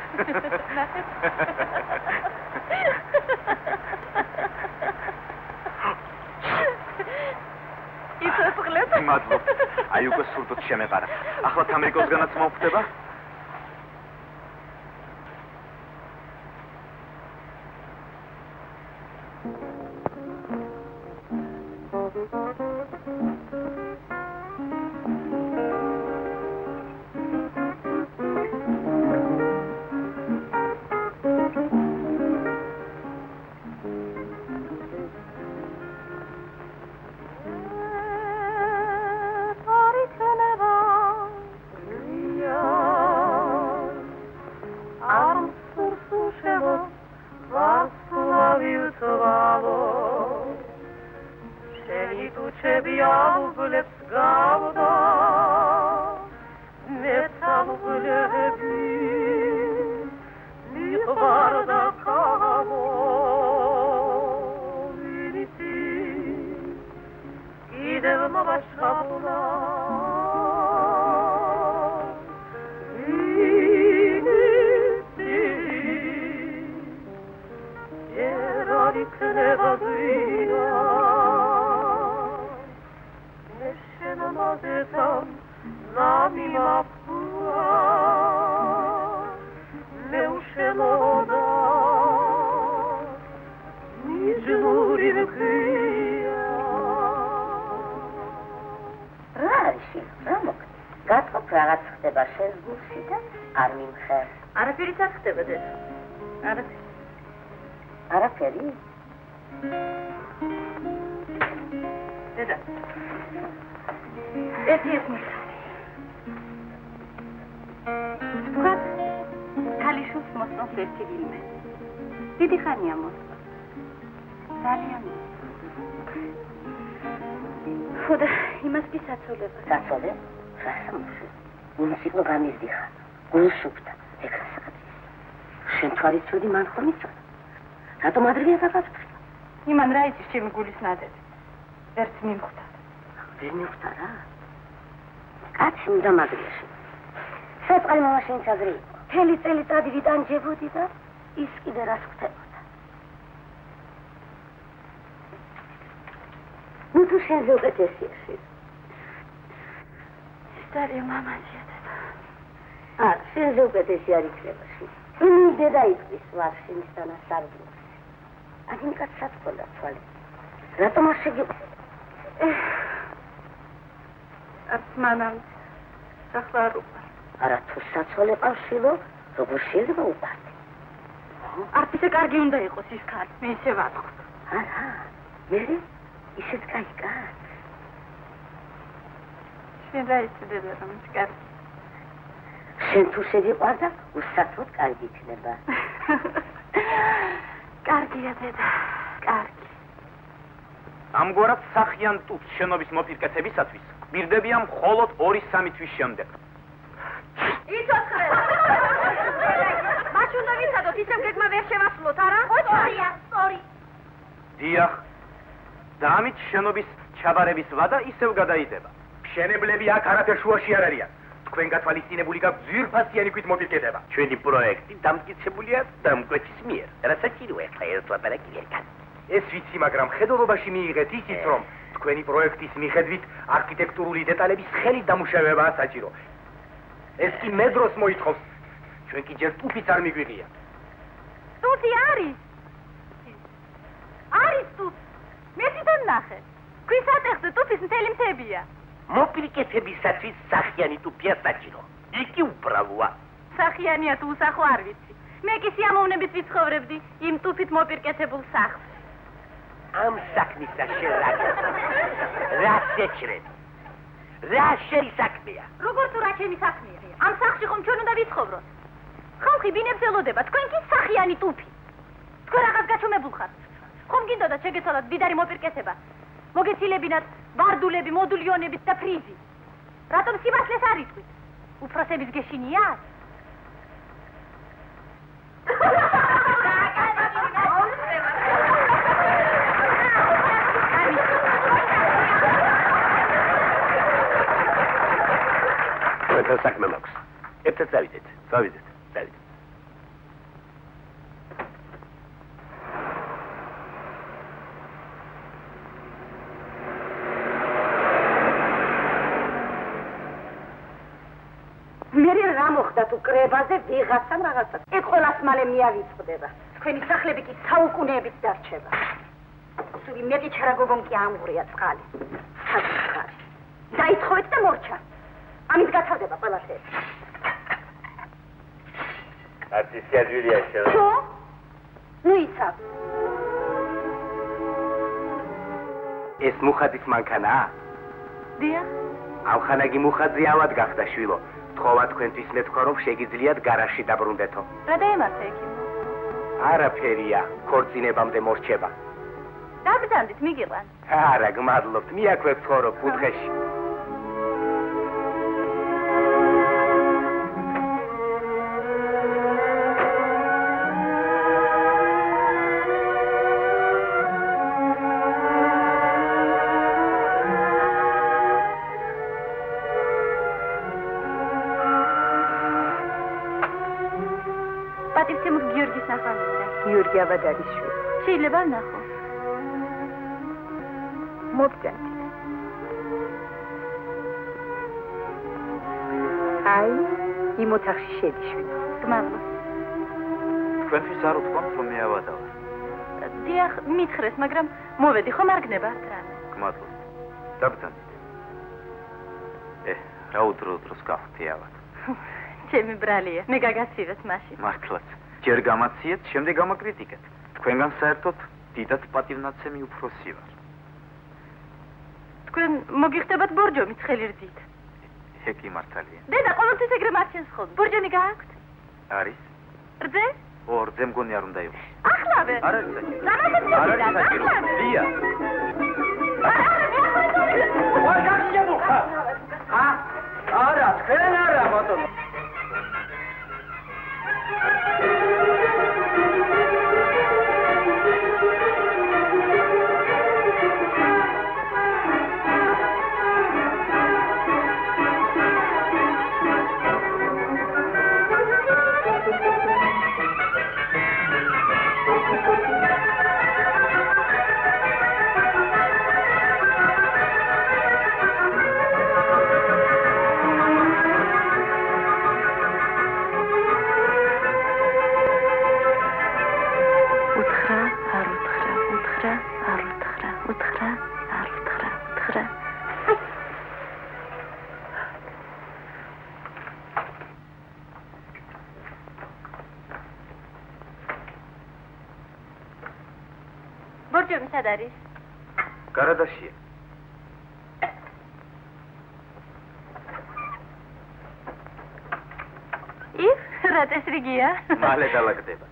Speaker 2: იცოცხლეთ?
Speaker 5: მადლობთ. აი უკვე სურდოთ შემეყარა. ახლაც ამერიკოსგანაც მოვხვდება?
Speaker 2: Ugleps gauda, me tavu იმან რა იცის ჩემი გულის ნადედი. ერთ მიმხვდა.
Speaker 8: ვერ მივხვდა რა. კაცი უნდა მაგრიაში. საწყალი მამაშენ ჩაგრი. თელი წელიწადი ვიტანჯებოდი და ის კიდე რას ხდებოდა. ნუ თუ შენზე უკეთესიაში. სტარი მამაჩია და შენზე უკეთესი არ იქნებაში. იმის დედა იყვის ვარ შენისთან ასარბლოს. Один кацат кола твали. Рატომ არ შეგი
Speaker 2: ათმანამ სახარუპა.
Speaker 8: არა თუ საცოლე ყავშილო, როგორ შეიძლება უპარდე?
Speaker 2: არც ისე კარგი უნდა იყოს ის ქალი, მე ისე ვატყობ.
Speaker 8: არა, მე ისეთ კაი კაცს.
Speaker 2: შენ რა იცოდება რომ ის კარგი?
Speaker 8: შენ თუ შეგიყვარდა, უსაცოდ კარგი იქნება.
Speaker 2: კარგია დედა, კარგი.
Speaker 5: ამგვარად სახიან ტუბს შენობის მოპირკეთებისათვის გვირდებიან მხოლოდ 2-3 თვის შემდეგ.
Speaker 2: იცოცხლე! მათ უნდა ვიცადოთ, ისევ გეგმა ვერ შევასრულოთ, არა? ოჩარია, სწორი.
Speaker 5: დიახ. და ამით შენობის ჩაბარების ვადა ისევ გადაიდება. მშენებლები აქ არაფერ შუაში არ არიან. თქვენ გათვალისწინებული გაქვთ ძვირფასიანი ქვით მოპირკეთება.
Speaker 4: ჩვენი პროექტი დამტკიცებულია დამკვეთის მიერ. რასაც ახლა ეს ლაპარაკი ვერ გან.
Speaker 5: ეს ვიცი, მაგრამ ხედულობაში მიიღეთ ისიც, რომ თქვენი პროექტის მიხედვით არქიტექტურული დეტალების ხელით დამუშავებაა საჭირო. ეს კი მე დროს მოითხოვს. ჩვენ კი ჯერ ტუფიც არ მიგვიღია.
Speaker 2: ტუთი არის. არის ტუთი. მე თვითონ ნახე. ქვის ატეხზე ტუფის მთელი მთებია.
Speaker 4: მოპირკეთებისათვის სახიანი ტუფია საჭირო. იგი უბრალოა.
Speaker 2: სახიანია თუ უსახო არ ვიცი. მე კი სიამოვნებით ვიცხოვრებდი იმ ტუფით მოპირკეთებულ სახლს.
Speaker 4: ამ საქმისა შერაგა. რა შეჭრები? რა შენი საქმეა?
Speaker 2: როგორ თუ რა ჩემი საქმეა? ამ სახლში ხომ ჩვენ უნდა ვიცხოვროთ? ხალხი ბინებს ელოდება, თქვენ კი სახიანი ტუფი. თქვენ რაღაც გაჩვენებულ ხართ. ხომ გინდოდა შეგეცვალათ დიდარი მოპირკეთება? მოგეცილებინათ ვარდულები, მოდულიონები და ფრიზი. რატომ სიბასლეს არ იტყვით? უფროსების გეშინია?
Speaker 4: Þetta sakhme mags. Þetta zavidეთ. Zavidეთ.
Speaker 8: თუ კრებაზე ვიღაცამ რაღაცა. ეს ყველას მალე მიავიწყდება. თქვენი სახლები კი საუკუნეებით დარჩება. სული მეტი ჩარაგოგომ კი ამღვრია წყალი. საწყარი. დაითხოვეთ და მორჩა. ამით გათავდება ყველაფერი.
Speaker 4: არტი სიაჯვილია შენ.
Speaker 8: ხო? ნუ იცავ.
Speaker 5: ეს მუხაძის მანქანაა?
Speaker 2: დიახ.
Speaker 5: ამ ხანაგი მუხაძე ავად გახდა შვილო. თხოვა თქვენთვის მეთქვა რომ შეგიძლიათ გარაჟში დაბრუნდეთო.
Speaker 2: რა დაემართა ექიმო?
Speaker 5: არაფერია, ქორწინებამდე მორჩება.
Speaker 2: დაგძანდით, მიგიყვან.
Speaker 5: არა, გმადლობთ, მიაქვე ცხოვრობ კუთხეში.
Speaker 2: გიაბადალიშვილი.
Speaker 8: შეიძლება ნახო.
Speaker 2: მოგწევთ. აი, იმ ოთახში შედიშვილი.
Speaker 8: გმადლობ.
Speaker 5: თქვენთვის არ უთქვამთ, რომ მე ავადავ.
Speaker 8: დიახ, მითხრეს, მაგრამ მოვედი ხომ არ გნებართ რამე.
Speaker 5: გმადლობ. დაბრძანეთ. რა უდროს გავხდი ავად.
Speaker 8: ჩემი ბრალია, მე გაგაცივეთ მაშინ.
Speaker 5: მართლაც. ჯერ გამაციეთ, შემდეგ გამაკრიტიკეთ. თქვენგან საერთოდ დიდად პატივნაცემი უფროსი ვარ.
Speaker 8: თქვენ მოგიხდებათ ბორჯომი ცხელი რძით.
Speaker 5: ეკი მართალია.
Speaker 8: დედა, ყოველთვის ეგრე მარჩენს ხოლმე. ბორჯომი გააქვთ?
Speaker 5: არის?
Speaker 8: რძე?
Speaker 5: რძე მგონი არ უნდა იყოს.
Speaker 8: ახლავე.
Speaker 5: არ არის საჭირო. ლია.
Speaker 1: ვარ გაგიებულ ხარ? არა, თქვენ არა, ბატონო.
Speaker 8: ბორჯომი სად არის?
Speaker 5: გარადაშია.
Speaker 8: რა წესრიგია?
Speaker 5: მალე დალაგდება.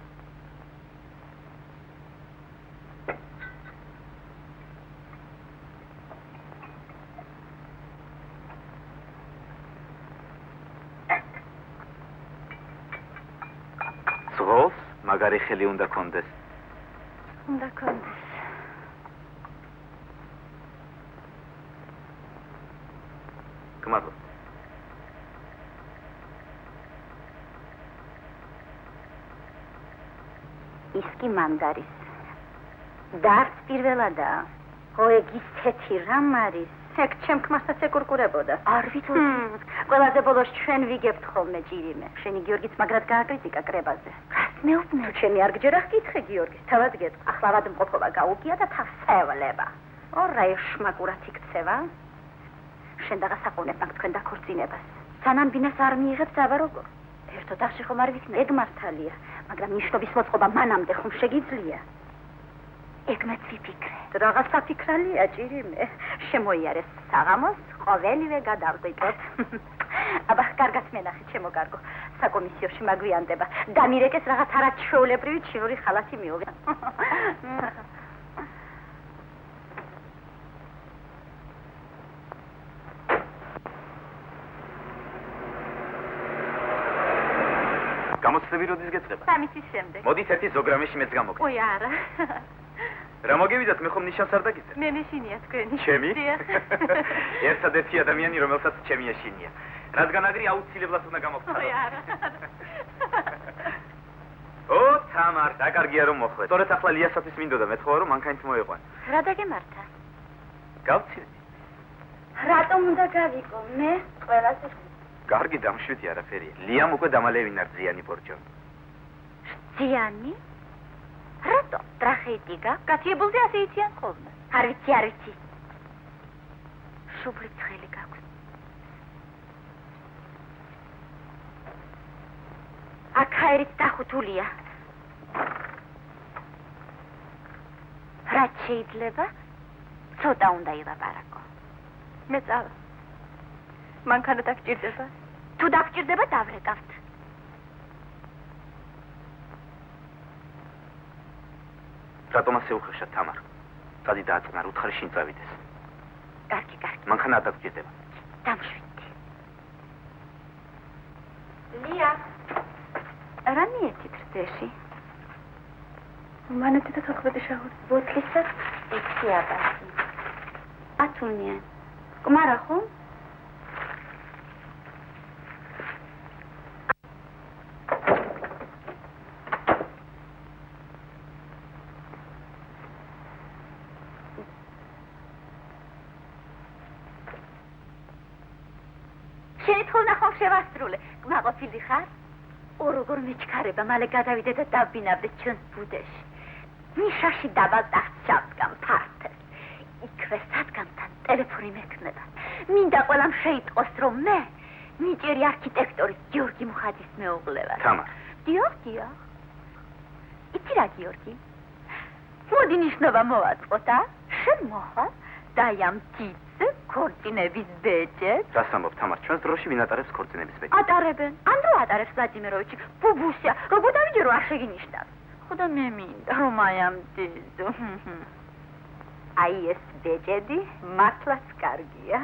Speaker 5: ზღოლს მაგარი ხელი უნდა კონდეს.
Speaker 8: უნდა კონდეს.
Speaker 5: გმადლობ.
Speaker 2: ის კი მანდარის. და არც პირველადაა. ო ეგ ისეთი რამ არის?
Speaker 8: ეგ ჩემ ქმარსაც ეკურკურებოდა.
Speaker 2: არ ვიცოდი. ყველაზე ბოლოს ჩვენ ვიგებთ ხოლმე ჭირიმე. შენი გიორგიც მაგრად გააკრიტიკა კრებაზე. რას მეუბნე?
Speaker 8: ჩემი არ გჯერა ხკითხე გიორგის, თავად გეტყვი.
Speaker 2: ახლა ავადმყოფობა გაუგია და თავს ევლება. ორა ეშმაკურად იქცევა. შენ დაღასაყოვნებ მაგ თქვენ დაქორწინებას. სანამ ბინას არ მიიღებს აბა როგორ? ერთ ოთახში ხომ არ ვიქნებ? ეგ მართალია, მაგრამ ნიშნობის მოწყობა მანამდე ხომ შეგიძლია? ეგ მეც ვიფიქრე.
Speaker 8: რაღაც საფიქრალია ჭირიმე.
Speaker 2: შემოიარეს საღამოს, ყოველივე გადავყიდოთ. აბა, კარგად მენახე, ჩემო კარგო. საკომისიოში მაგვიანდება. დამირეკეს რაღაც არაჩვეულებრივი ჩინური ხალათი მიიღე.
Speaker 5: გამოცდები როდის გეწყება?
Speaker 8: სამისის შემდეგ.
Speaker 5: მოდით ერთი ზოგრამეში მეც გამოგდე.
Speaker 8: ой, არა.
Speaker 5: რა მოგივიდათ, მე ხომ ნიშანს არ დაგიწერე?
Speaker 8: მე მეშინია თქვენი.
Speaker 5: ჩემი?
Speaker 8: დიახ.
Speaker 5: ერთადერთი ადამიანი, რომელსაც ჩემი ეშინია. რადგან აგრი აუცილებლად უნდა გამოვხარო.
Speaker 8: ой, არა.
Speaker 5: ო, თამარ, დაკარგია რომ მოხვედრე. სწორედ ახლა ლიასათვის მინდოდა მეთხოვა რომ მანქანით მოეყვან.
Speaker 2: რა დაგემართა?
Speaker 5: გავცილდი.
Speaker 2: რატომ უნდა გავიკო? მე ყველას
Speaker 5: კარგი დამშვიდი არაფერია. ლიამ უკვე დამალევინა რძიანი ბორჯომი.
Speaker 2: რძიანი? რატო? ტრახეიტიკა?
Speaker 8: გაციებულზე ასე იციან ხოლმე.
Speaker 2: არ ვიცი, არ ვიცი. შუბლი ცხელი გაქვს. აქაერით დახუთულია. რაც შეიძლება? ცოტა უნდა ილაპარაკო.
Speaker 8: მე წავა. მანქანა დაგჭირდება?
Speaker 2: თუ დაგჭირდება, დავრეკავთ.
Speaker 5: რატომ ასე უხეშად, თამარ? წადი დააწყნარ, უთხარი შინ წავიდეს.
Speaker 2: კარგი, კარგი.
Speaker 5: მანქანა არ დაგჭირდება.
Speaker 2: დამშვიდი. ლია. რა მიეცით რძეში?
Speaker 8: მანეთი და 14 შაური.
Speaker 2: ბოთლისად 6 აბაზი. ათუნიან. კმარა ხომ? შენი თხოვნა ხომ შევასრულე. კმაყოფილი ხარ? ოროგორ მეჩქარება, მალე გადავიდე და დავბინავდე ჩვენს ბუდეში. ნიშაში დაბალტახ ჩავდგამ ფართეს. იქვე სადგამთან ტელეფონი მექნება. მინდა ყველამ შეიტყოს, რომ მე ნიჭიერი არქიტექტორის გიორგი მუხაძის მეუღლე ვარ.
Speaker 5: თამარ.
Speaker 2: დიახ. იცი რა გიორგი? მოდი ნიშნობა მოვაწყოთ, შენ მოხარ და ამ თითზე ქორწინების ბეჭედს.
Speaker 5: რას ამბობ, თამარ, ჩვენს დროში ვინ ატარებს ქორწინების ბეჭედს?
Speaker 2: ატარებენ. ან რო ატარებს ვლადიმიროვიჩი, ბუბუსია, როგორ დავიჯერო არ შეგინიშნავს. ხოდა მე მინდა რომ აი ამ თითზე. აი ეს ბეჭედი მართლაც კარგია.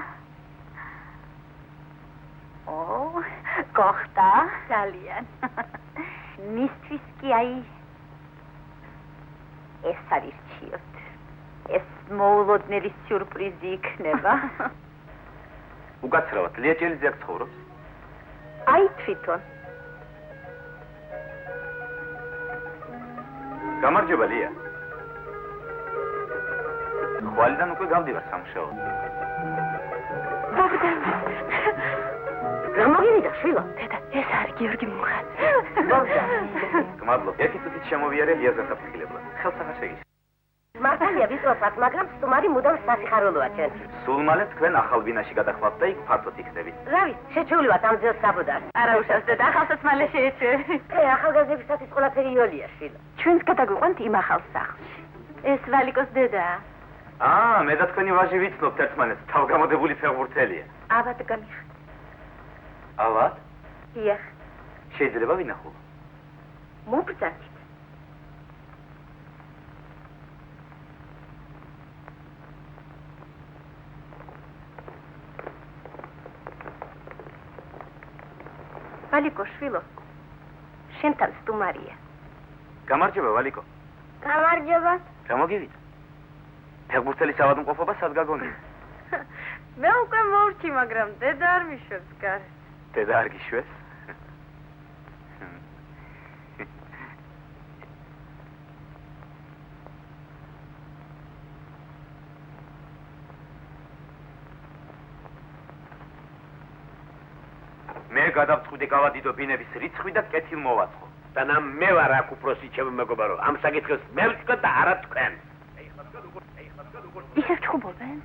Speaker 2: გოხტა ძალიან. მისთვის კი აი ეს არის ჩიოთ. ეს მოულოდნელი სიურპრიზი იქნება.
Speaker 5: უკაცრავად, ლია ჭელიძე აქ ცხოვრობს?
Speaker 2: აი თვითონ.
Speaker 5: გამარჯობა, ლია. ხვალიდან უკვე გავდივარ სამუშაოდ.
Speaker 2: გამოგივიდა, შვილო. დედა, ეს არის გიორგი მუხაძე.
Speaker 5: გმადლობ. ერთი წუთით შემოვიარე ლიაზე საფრთხილებლად. ხელს აღარ შეგიშ.
Speaker 8: მართალია ვიწროსაც, მაგრამ სტუმარი მუდამ სასიხარულოა ჩვენთვის.
Speaker 5: სულ მალე თქვენ ახალ ბინაში გადახვალთ და იქ ფართოდ იქნებით.
Speaker 8: რა ვიცი, შეჩეულივართ ამ ძილს საბუდარს.
Speaker 2: არა უშავს დედა, ახალსაც მალე შეეჩვევ.
Speaker 8: ახალგაზრდებისათვის ყველაფერი იოლია, შვილო.
Speaker 2: ჩვენს გადაგვიყვანთ იმ ახალ სახლში. ეს ვალიკოს დედაა.
Speaker 5: მე და თქვენი ვაჟი ვიცნობთ ერთმანეთს, თავგამოდებული ფეხბურთელია.
Speaker 2: ავად გამიხ.
Speaker 5: ავად?
Speaker 2: დიახ.
Speaker 5: შეიძლება ვინახულო?
Speaker 2: მობრძანით. ვალიკო შვილო, შენთან სტუმარია.
Speaker 5: გამარჯობა, ვალიკო.
Speaker 2: გამარჯობა.
Speaker 5: გამოგივიდა. ფეხბურთელის ავადმყოფობა სად გაგონია?
Speaker 2: მე უკვე მოვrči, მაგრამ დედა არ მიშვებს გარეთ.
Speaker 5: დედა არ გიშვებს? მე გადავწყვიტე გავადიდო ბინების რიცხვი და კეთილმოვაწყო.
Speaker 4: და მე ვარ აქ უფროსი, ჩემო მეგობარო. ამ საკითხს მე ვწყვეტ და არა თქვენ.
Speaker 2: ისევ ჩხუბობენ?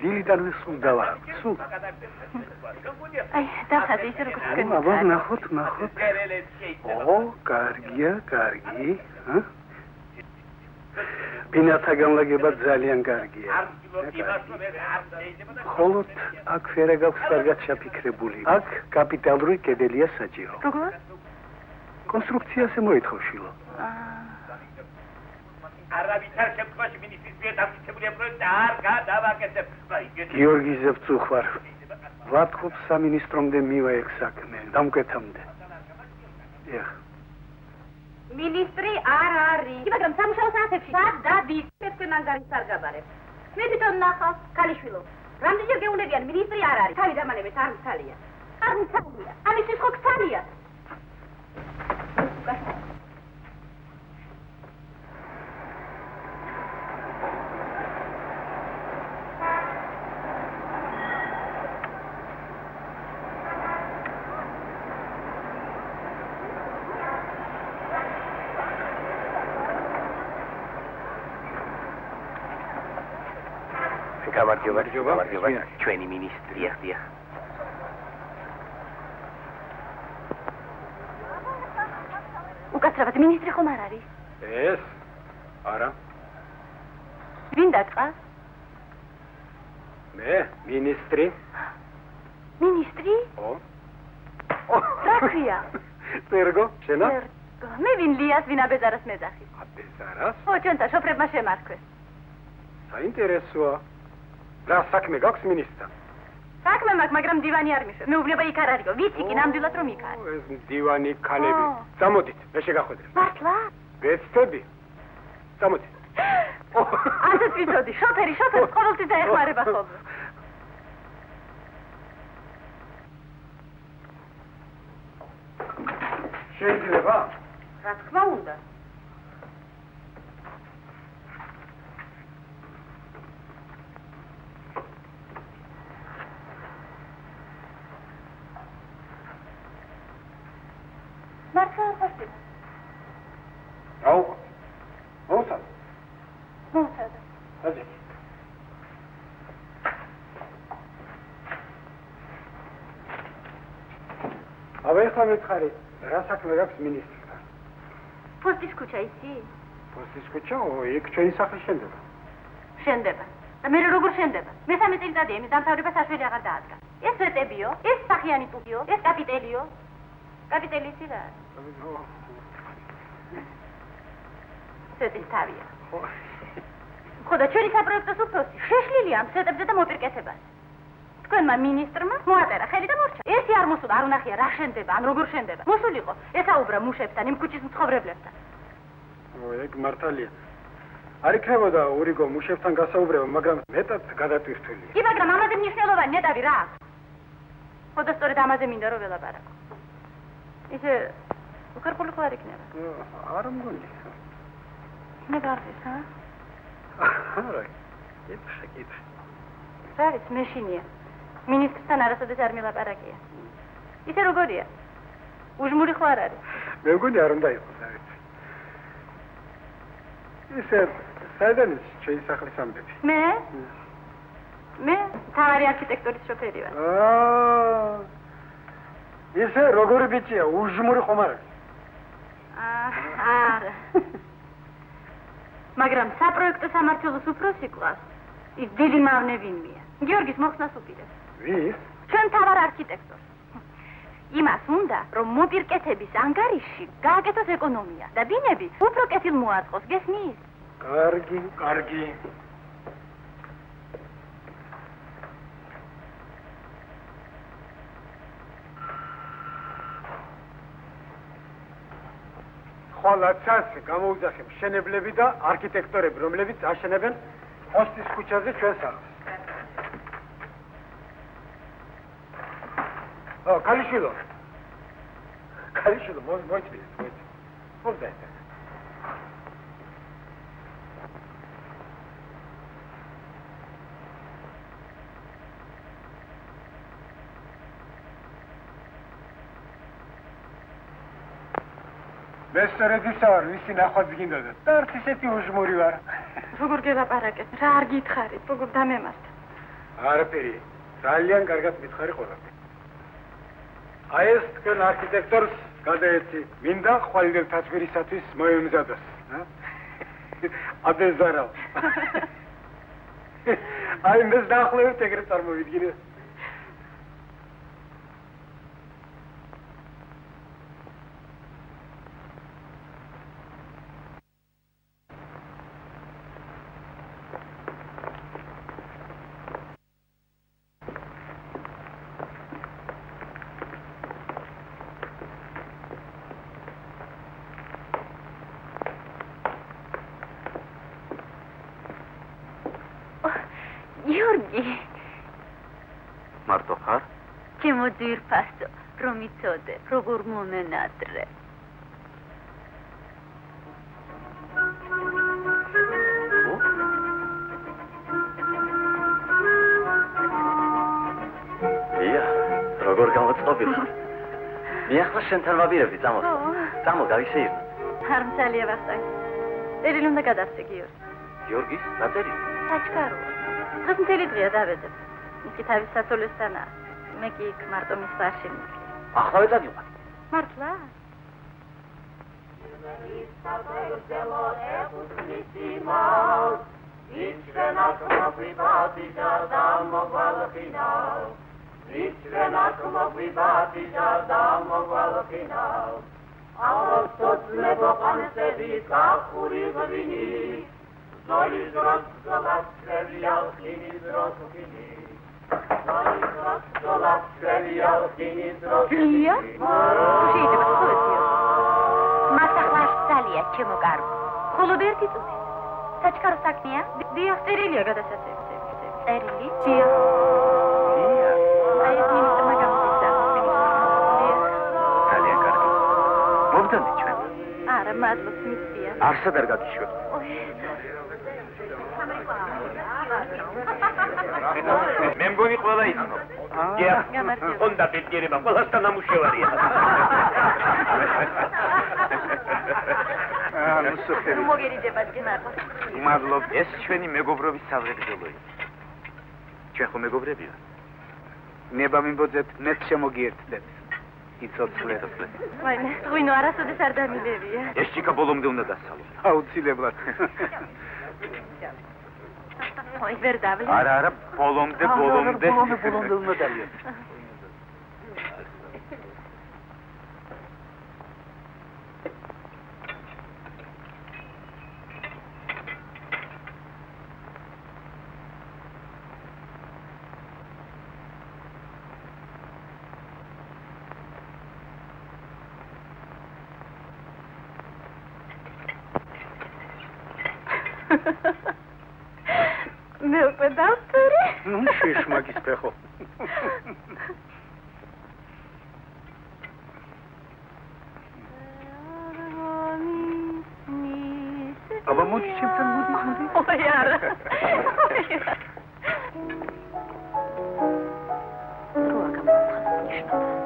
Speaker 9: დილიდან ვისულ დავარ. სულ.
Speaker 2: აი, დახაზე ისე როგორც თქვენ.
Speaker 9: აბა, ნახოთ. კარგია, კარგი. ბინათა განლაგება ძალიან კარგია. ხოლოდ აქ ფერა გაქვს კარგად ჩაფიქრებული. აქ კაპიტალური კედელია საჭირო.
Speaker 2: როგორ?
Speaker 9: კონსტრუქციაზე მოითხოვ შვილო.
Speaker 4: არავითარ შემთხვევაში მინისტრის მიერ დამტკიცებულია პროექტი არ გადავაკეთებ.
Speaker 9: გიორგიზე ვწუხარ. ვათხოვ სამინისტრომდე მივა ეგ საქმე, დამკვეთამდე. ეხ.
Speaker 8: მინისტრი არ არის. მაგრამ სამუშაო საათებში სად დადის? თქვენ ანგარის არ გაბარებს. მე თვითონ ნახავ, ქალიშვილო. რამდენჯერ გეუნებიან მინისტრი არ არის. თავი დამალებით არ მცალია. არ მცალია. ამისთვის ხო გცალია.
Speaker 4: გამარჯობა. ჩვენი მინისტრი ახდია.
Speaker 2: უკაცრავად მინისტრი ხომ არ არის?
Speaker 9: ეს? არა.
Speaker 2: ვინ დაწყა?
Speaker 9: მე, მინისტრი.
Speaker 2: მინისტრი? რა ქვია?
Speaker 9: სერგო, შენა?
Speaker 2: მე ვინ ლიას, ვინ აბეზარას მეძახი.
Speaker 9: აბეზარას?
Speaker 2: ჩვენთა შოფრებმა შემარქვეს.
Speaker 9: საინტერესოა. რა საქმე გაქვს მინისტრთან?
Speaker 2: საქმე მაქვს, მაგრამ დივანი არ მიშვებს. მეუბნება იქ არ არისო. ვიცი კი ნამდვილად რომ იქ არის.
Speaker 9: ეს დივანი ქალები. წამოდით, მე შეგახვედრებ.
Speaker 2: მართლა?
Speaker 9: ვეცდები. წამოდით.
Speaker 2: ასეც ვიცოდი, შოფერი ყოველთვის დაეხმარება ხოლმე.
Speaker 9: შეიძლება?
Speaker 8: რა თქმა უნდა.
Speaker 2: საერთოდ.
Speaker 9: აუ. მოუწად.
Speaker 2: მოუწად.
Speaker 9: ადი. აბა მითხარი, რა საქმე გაქვს მინისტრთან?
Speaker 2: პოსტის ქუჩა ისი?
Speaker 9: პოსტის ქუჩა, იქ ჩვენი სახლი შენდება.
Speaker 2: შენდება. და მე როგორ შენდება? მესამე წელიწადია იმის დამთავრება საშველი აღარ დაადგა. ეს ვეტებიო, ეს სახიანი ტუპიო, ეს კაპიტელიო. კაპიტელი ისი რა? სეტის თავია. ხო და ჩვენი საპროექტო უფროსი შეშლილია ამ სეტებზე და მოპირკეთებას. თქვენმა მინისტრმა მოაწერა ხელი და მორჩა. ერთი არ მოსულა, არ უნახია რა შენდება, ან როგორ შენდება. მოსულიყო, ესაუბრა მუშებთან, იმ ქუჩის მცხოვრებლებთან.
Speaker 9: ეგ მართალია. არ იქნებოდა ურიგო მუშებთან გასაუბრება, მაგრამ მეტად გადატვირთულია.
Speaker 2: კი, მაგრამ ამაზე მნიშვნელოვანი ნეტავი რა აქვს? ხო და სწორედ ამაზე მინდა რომ ველაპარაკო. ისე უხერხული ხო არ იქნება?
Speaker 9: არ მგონი.
Speaker 2: ნებარდეს, ჰა?
Speaker 9: არა. იფშაკით.
Speaker 2: რა არის მეშინია? მინისტრთან არასოდეს არ მილაპარაკია. ისე როგორია? უჟმური ხო არ არის?
Speaker 9: მე მგონი არ უნდა იყოს, რა ვიცი. ისე საიდან ის ჩვენი სახლის ამბები?
Speaker 2: მე თავარი არქიტექტურის შოფერი ვარ.
Speaker 9: ისე როგორი ბიჭია, უჟმური ხომ არ არის?
Speaker 2: არა. მაგრამ საპროექტო სამმართველოს უფროსი კლას ის დიდი მავნე ვინმეა. გიორგის მოხსნას უპირებს.
Speaker 9: ვის?
Speaker 2: ჩვენ თავარ არქიტექტორს. იმას უნდა, რომ მოპირკეთების ანგარიშში გააკეთოს ეკონომია და ბინები უფრო კეთილ მოაწყოს, გესმის?
Speaker 9: კარგი, კარგი. ხოლაცაც გამოუძახე მშენებლები და არქიტექტორები, რომლებიც აშენებენ პოსტის ქუჩაზე ჩვენ სახლს. კალიშვილო. კალიშვილო, მოიწვიე. მოვიდა. მე სწორედ ისა ვარ, ვისი ნახვაც გინდოდა. და არც ისეთი უჟმური ვარ.
Speaker 2: როგორ გელაპარაკეთ? რა არ გითხარით? როგორ დამემართა?
Speaker 9: არაფერი. ძალიან კარგად მითხარი ყველაფერი. აი ეს თქვენ არქიტექტორს გადაეცი. მინდა ხვალინდელთა ცხვირისათვის მოემზადოს. აბეზარავ. აი მე დაახლოებით ეგრე წარმოვიდგინე.
Speaker 2: გიორგი
Speaker 5: მარტო ხარ?
Speaker 2: ჩემო ძვირფასო, რომ იცოდე, როგორ მომენატრე.
Speaker 1: ია, როგორ გამოწყობილ ხარ? მე ახლა შენთან ვაბირები, წამო. წამო, გავისეირნო.
Speaker 2: არ მცალია ვახტანგ. წერილი უნდა გადავწე გიორგი.
Speaker 5: გიორგის, რა წერილი?
Speaker 2: საჩქარო. დღეს მთელი დღეა დავედებ. იგი თავის სათოლესთანაა. მე კი იქ მარტო მის ბარში მიდგე.
Speaker 1: ახლა ვეწადიყვან.
Speaker 2: მართლა? ლია? შეიძლება ხოეთიო. მას ახლა ძალიან ჩემო კარგო. მხოლოდ ერთი წუთი. საჩქარო საქმეა? დიახ, წერილია გადასასწრები. წერილი? დიახ.
Speaker 5: ლია.
Speaker 2: აი ეს მინისტრმა გამოსცა.
Speaker 5: ძალიან კარგი. მოგდანე ჩვენ.
Speaker 2: არა, მადლობს მისია.
Speaker 5: არსად არ გაგიშვებ. მე მგონი ჩვენი ყველა იცნობს.
Speaker 4: ხონდა პედიერება ყველასთან ამუშევარია.
Speaker 5: მუსხელი.
Speaker 2: მოგერიდებათ გენარდა.
Speaker 5: მადლობ, ეს ჩვენი მეგობრობის სავრეგრძელოა. ჩვენ ხო მეგობრებია?
Speaker 3: ნება მიმბოძეთ, მეც შემოგიერთდეთ. იცოცხლეთ.
Speaker 2: ვაიმე, ღვინო არასოდეს არ დამილევია.
Speaker 5: ეს ჭიქა ბოლომდე უნდა დასალო.
Speaker 3: აუცილებლად.
Speaker 2: ой, ვერ დავლე.
Speaker 5: არა, ბოლომდე.
Speaker 3: ბოლომდე უნდა დალიო.
Speaker 2: მე უკვე დავწერე.
Speaker 3: ნუ შეშმაკის ფეხო. აბა მოდი ჩემთან მოდი.
Speaker 2: ой, არა. როა გამოსხავს ნიშნობა.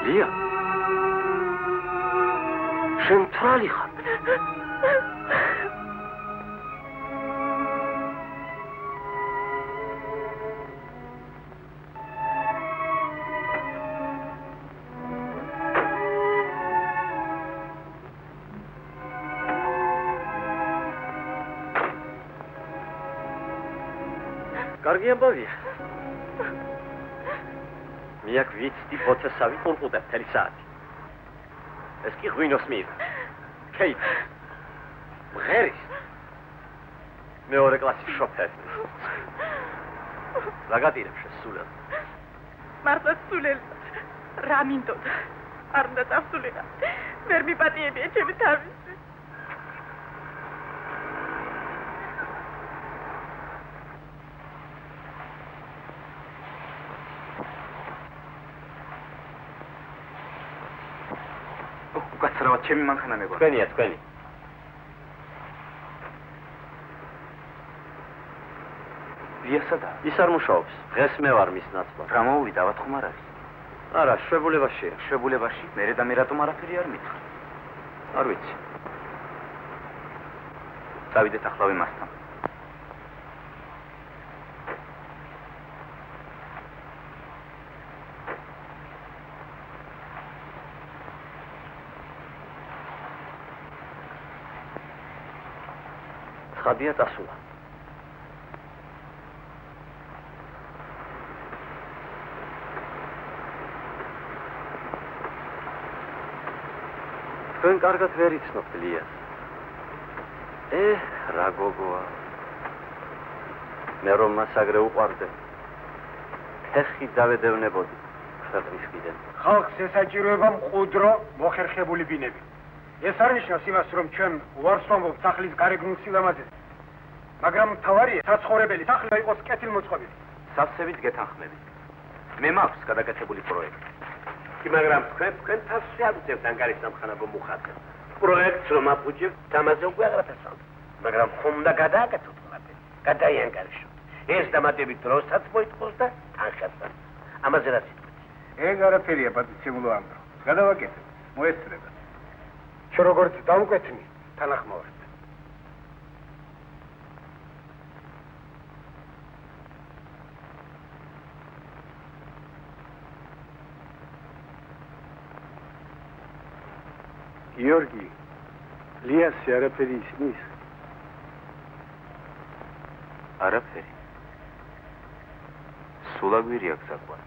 Speaker 4: ლია შენ თრალი ხარ
Speaker 1: კარგი ამბავია. მე აქ ვიცი პოცესავი ყურყუდებ მთელი საათი. ეს კი ღვინოს მიიღო. კეით. მღერის. მეორე კლასის შოფერი. რა გატირებ შენ სულად?
Speaker 10: მართლაც სულელი. რა მინდოდა? არ უნდა წავსულიყა. ვერ მიპატიებია ჩემი თავი.
Speaker 5: უკაცრავად ჩემი მანქანა მეგონა.
Speaker 1: თქვენია, თქვენი.
Speaker 5: ლია სადა?
Speaker 1: ის არ მუშაობს. დღეს მე ვარ მის ნაცვლად.
Speaker 5: რა მოვიდა, ავად ხომ არ არის?
Speaker 1: არა, შვებულებაშია.
Speaker 5: შვებულებაში? მერე და მე რატომ არაფერი არ მითხრა?
Speaker 1: არ ვიცი.
Speaker 5: წავიდეთ ახლავე მასთან.
Speaker 1: ცხადია წასულა. თქვენ კარგად ვერ იცნობთ ლიას. რა გოგოა. მე რომ მას აგრე უყვარდე. ფეხი დავედევნებოდი ქვეყნის კიდენ.
Speaker 9: ხალხს ესაჭიროება მყუდრო, მოხერხებული ბინები. ეს არ ნიშნავს იმას, რომ ჩვენ უარს ვამბობთ სახლის გარეგნულ სილამაზეს. მაგრამ მთავარია, საცხოვრებელი სახლი იყოს კეთილმოწყობილი.
Speaker 5: სავსებით გეთანხმებით. მე მაქვს გადაკეთებული პროექტი.
Speaker 4: კი, მაგრამ თქვენ თავს შეაგდებთ ანგარის სამხანაგო მუხათზე. პროექტს რომ აფუჭებთ, ამაზე უკვე აღარაფერს ამბობთ. მაგრამ ხომ უნდა გადააკეთოთ ყველაფერი. გადაიანგარიშოთ. ეს დამატებით დროსაც მოითხოვს და თანხასაც. ამაზე რა სიტყვით?
Speaker 9: ეგ არაფერია, პატიცემულო ამდრო. გადავაკეთებ, მოესწრება. შენ როგორც დამკვეთნი, თანახმოვართ. გიორგი, ლიასი არაფერი ისმის?
Speaker 5: არაფერი. სულაგვირი აქვს საკვად.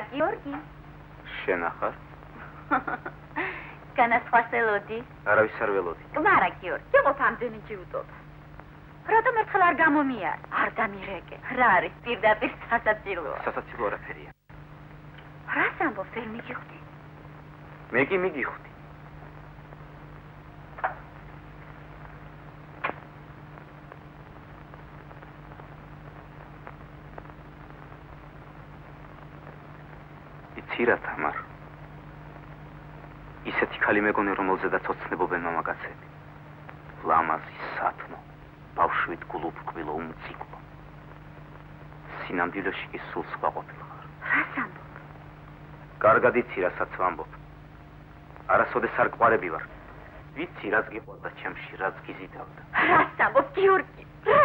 Speaker 2: გიორგი.
Speaker 5: შენ ახარ?
Speaker 2: განასხვას ელოდი?
Speaker 5: არავის არ ველოდი.
Speaker 2: კმარა გიორგი, იყოფ ამდენი ჯიუტობა. რატომ ერთხელ არ გამომიარ? არ დამირეკე. რა არის პირდაპირ სასაცილოა?
Speaker 5: სასაცილო არაფერია.
Speaker 2: რას ამბობ, ვერ მიგიხვდი?
Speaker 5: მე კი მიგიხვდი. იცი რა თამარ? ისეთი ქალი მეგონე, რომელზედაც ოცნებობენ მამაკაცები. ლამაზი, სათნო, ბავშვით გულუფრკვილო, უმციკლო. სინამდვილეში კი სულ სხვა ყოფილიყარ.
Speaker 2: რას ამბობ?
Speaker 5: კარგად იცი, რასაც ვამბობ. არასოდეს არ ყვარები ვარ. ვიცი რაც გიყვარდა ჩემში, რაც გიზიდავდა.
Speaker 2: რას ამბობ, გიორგი? რა?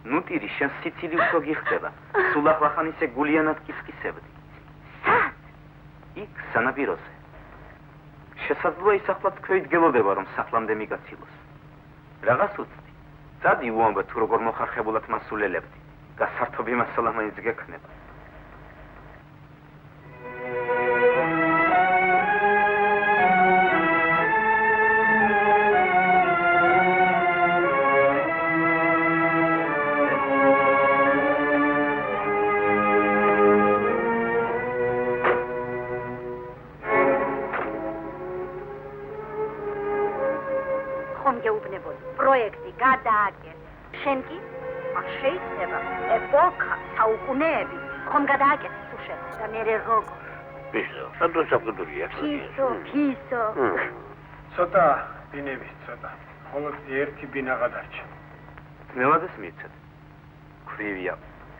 Speaker 5: ნუ ტირი, შენ სიცილი უფრო გიხდება. სულ ახლახან ისე გულიანად კისკისებდი.
Speaker 2: სად?
Speaker 5: იქ სანაპიროზე. შესაძლოა ისახლად თქვენ გელოდება რომ სახლამდე მიგაცილოს. რაღაც უცდი. წადი უამბე თუ როგორ მოხარხებულად მასულელებდი. გასართობი მასალა მაინც გექნება.
Speaker 2: პროექტი გადააკეთე. შენ კი არ შეიძლება. ეპოქა, საუკუნეები ხომ გადააკეთე თუ შეხვდა და მე როგორ?
Speaker 4: ფისო, სადღაც საფუძვლია.
Speaker 2: ფისო.
Speaker 9: ცოტა ბინების ცოტა. მხოლოდ ერთი ბინა გადარჩა.
Speaker 5: მელადეს მიცეთ. ქვრივია.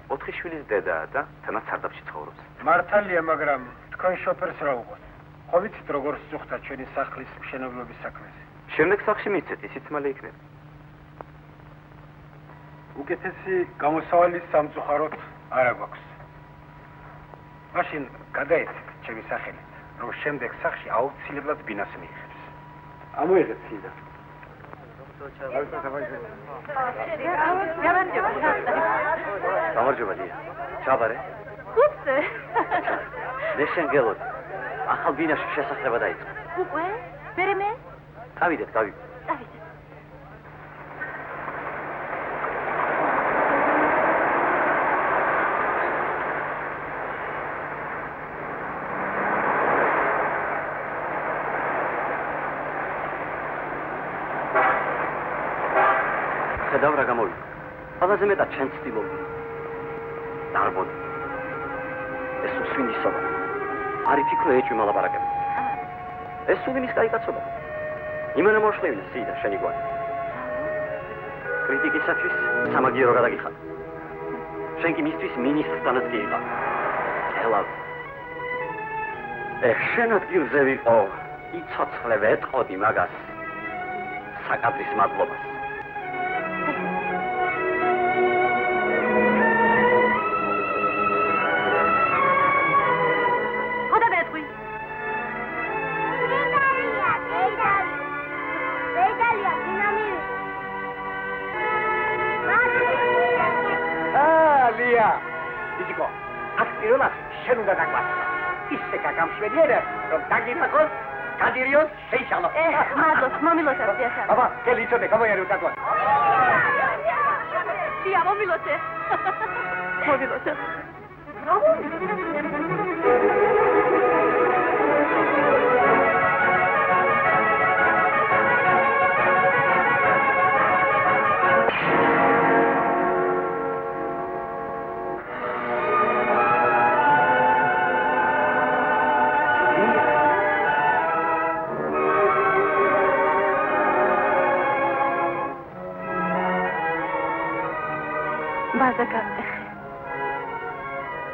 Speaker 5: 4 შვილის დედაა და თანაც სარდაფში ცხოვრობს.
Speaker 9: მართალია, მაგრამ თქვენ შოფერს რა უყოთ? ხო ვიცით როგორ სწუხდა ჩვენი სახლის მშენებლობის საქმეზე.
Speaker 5: შემდეგ სახლში მიცეთ, ისიც მალე იქნება.
Speaker 9: უკეთესი გამოსავალი სამწუხაროდ არა გვაქვს. მაშინ გადაეცეთ ჩემი სახელით, რომ შემდეგ სახლში აუცილებლად ბინას მიიღებს. ამოიღეთ სიდა.
Speaker 1: გამარჯობა დია. ჩაბარე.
Speaker 2: უცე.
Speaker 1: მე შენ გელოდი. ახალ ბინაში შესახლება დაიწყო.
Speaker 2: უკვე? მე?
Speaker 1: დავიდეთ.
Speaker 2: დავიდეთ.
Speaker 1: ხედავ რა გამოვიდა. ყველაზე მეტად ჩემს ცდილობდი. დარბოდი. ეს უსვინისობა. არ იფიქრო ეჭვი მალაპარაკები. ეს სულ იმის კაიკაცობა. იმენა მოშლევინა სიდა შენი გვარი. კრიტიკისათვის სამაგიერო გადაგიხადა. შენ კი მისთვის მინისტრთანაც კი იყავ. ელავ. შენ ადგილზე ვიყო, იცოცხლე ვეტყოდი მაგას. საკადრის მადლობას.
Speaker 6: შენ უნდა დაგვასწრო. ისე გაგამშვენიერებ, რომ დაგიფაქოს, გადირიოს, შეიშალო.
Speaker 2: მადლობს, მომილოცე, დიახ.
Speaker 6: აბა, გელი იცოდე, გამოიარე უტაკო.
Speaker 10: დია, მომილოცე. მომილოცე.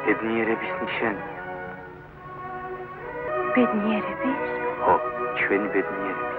Speaker 5: ბედნიერების ნიშანია.
Speaker 2: ბედნიერების?
Speaker 5: ხო, ჩვენი ბედნიერების.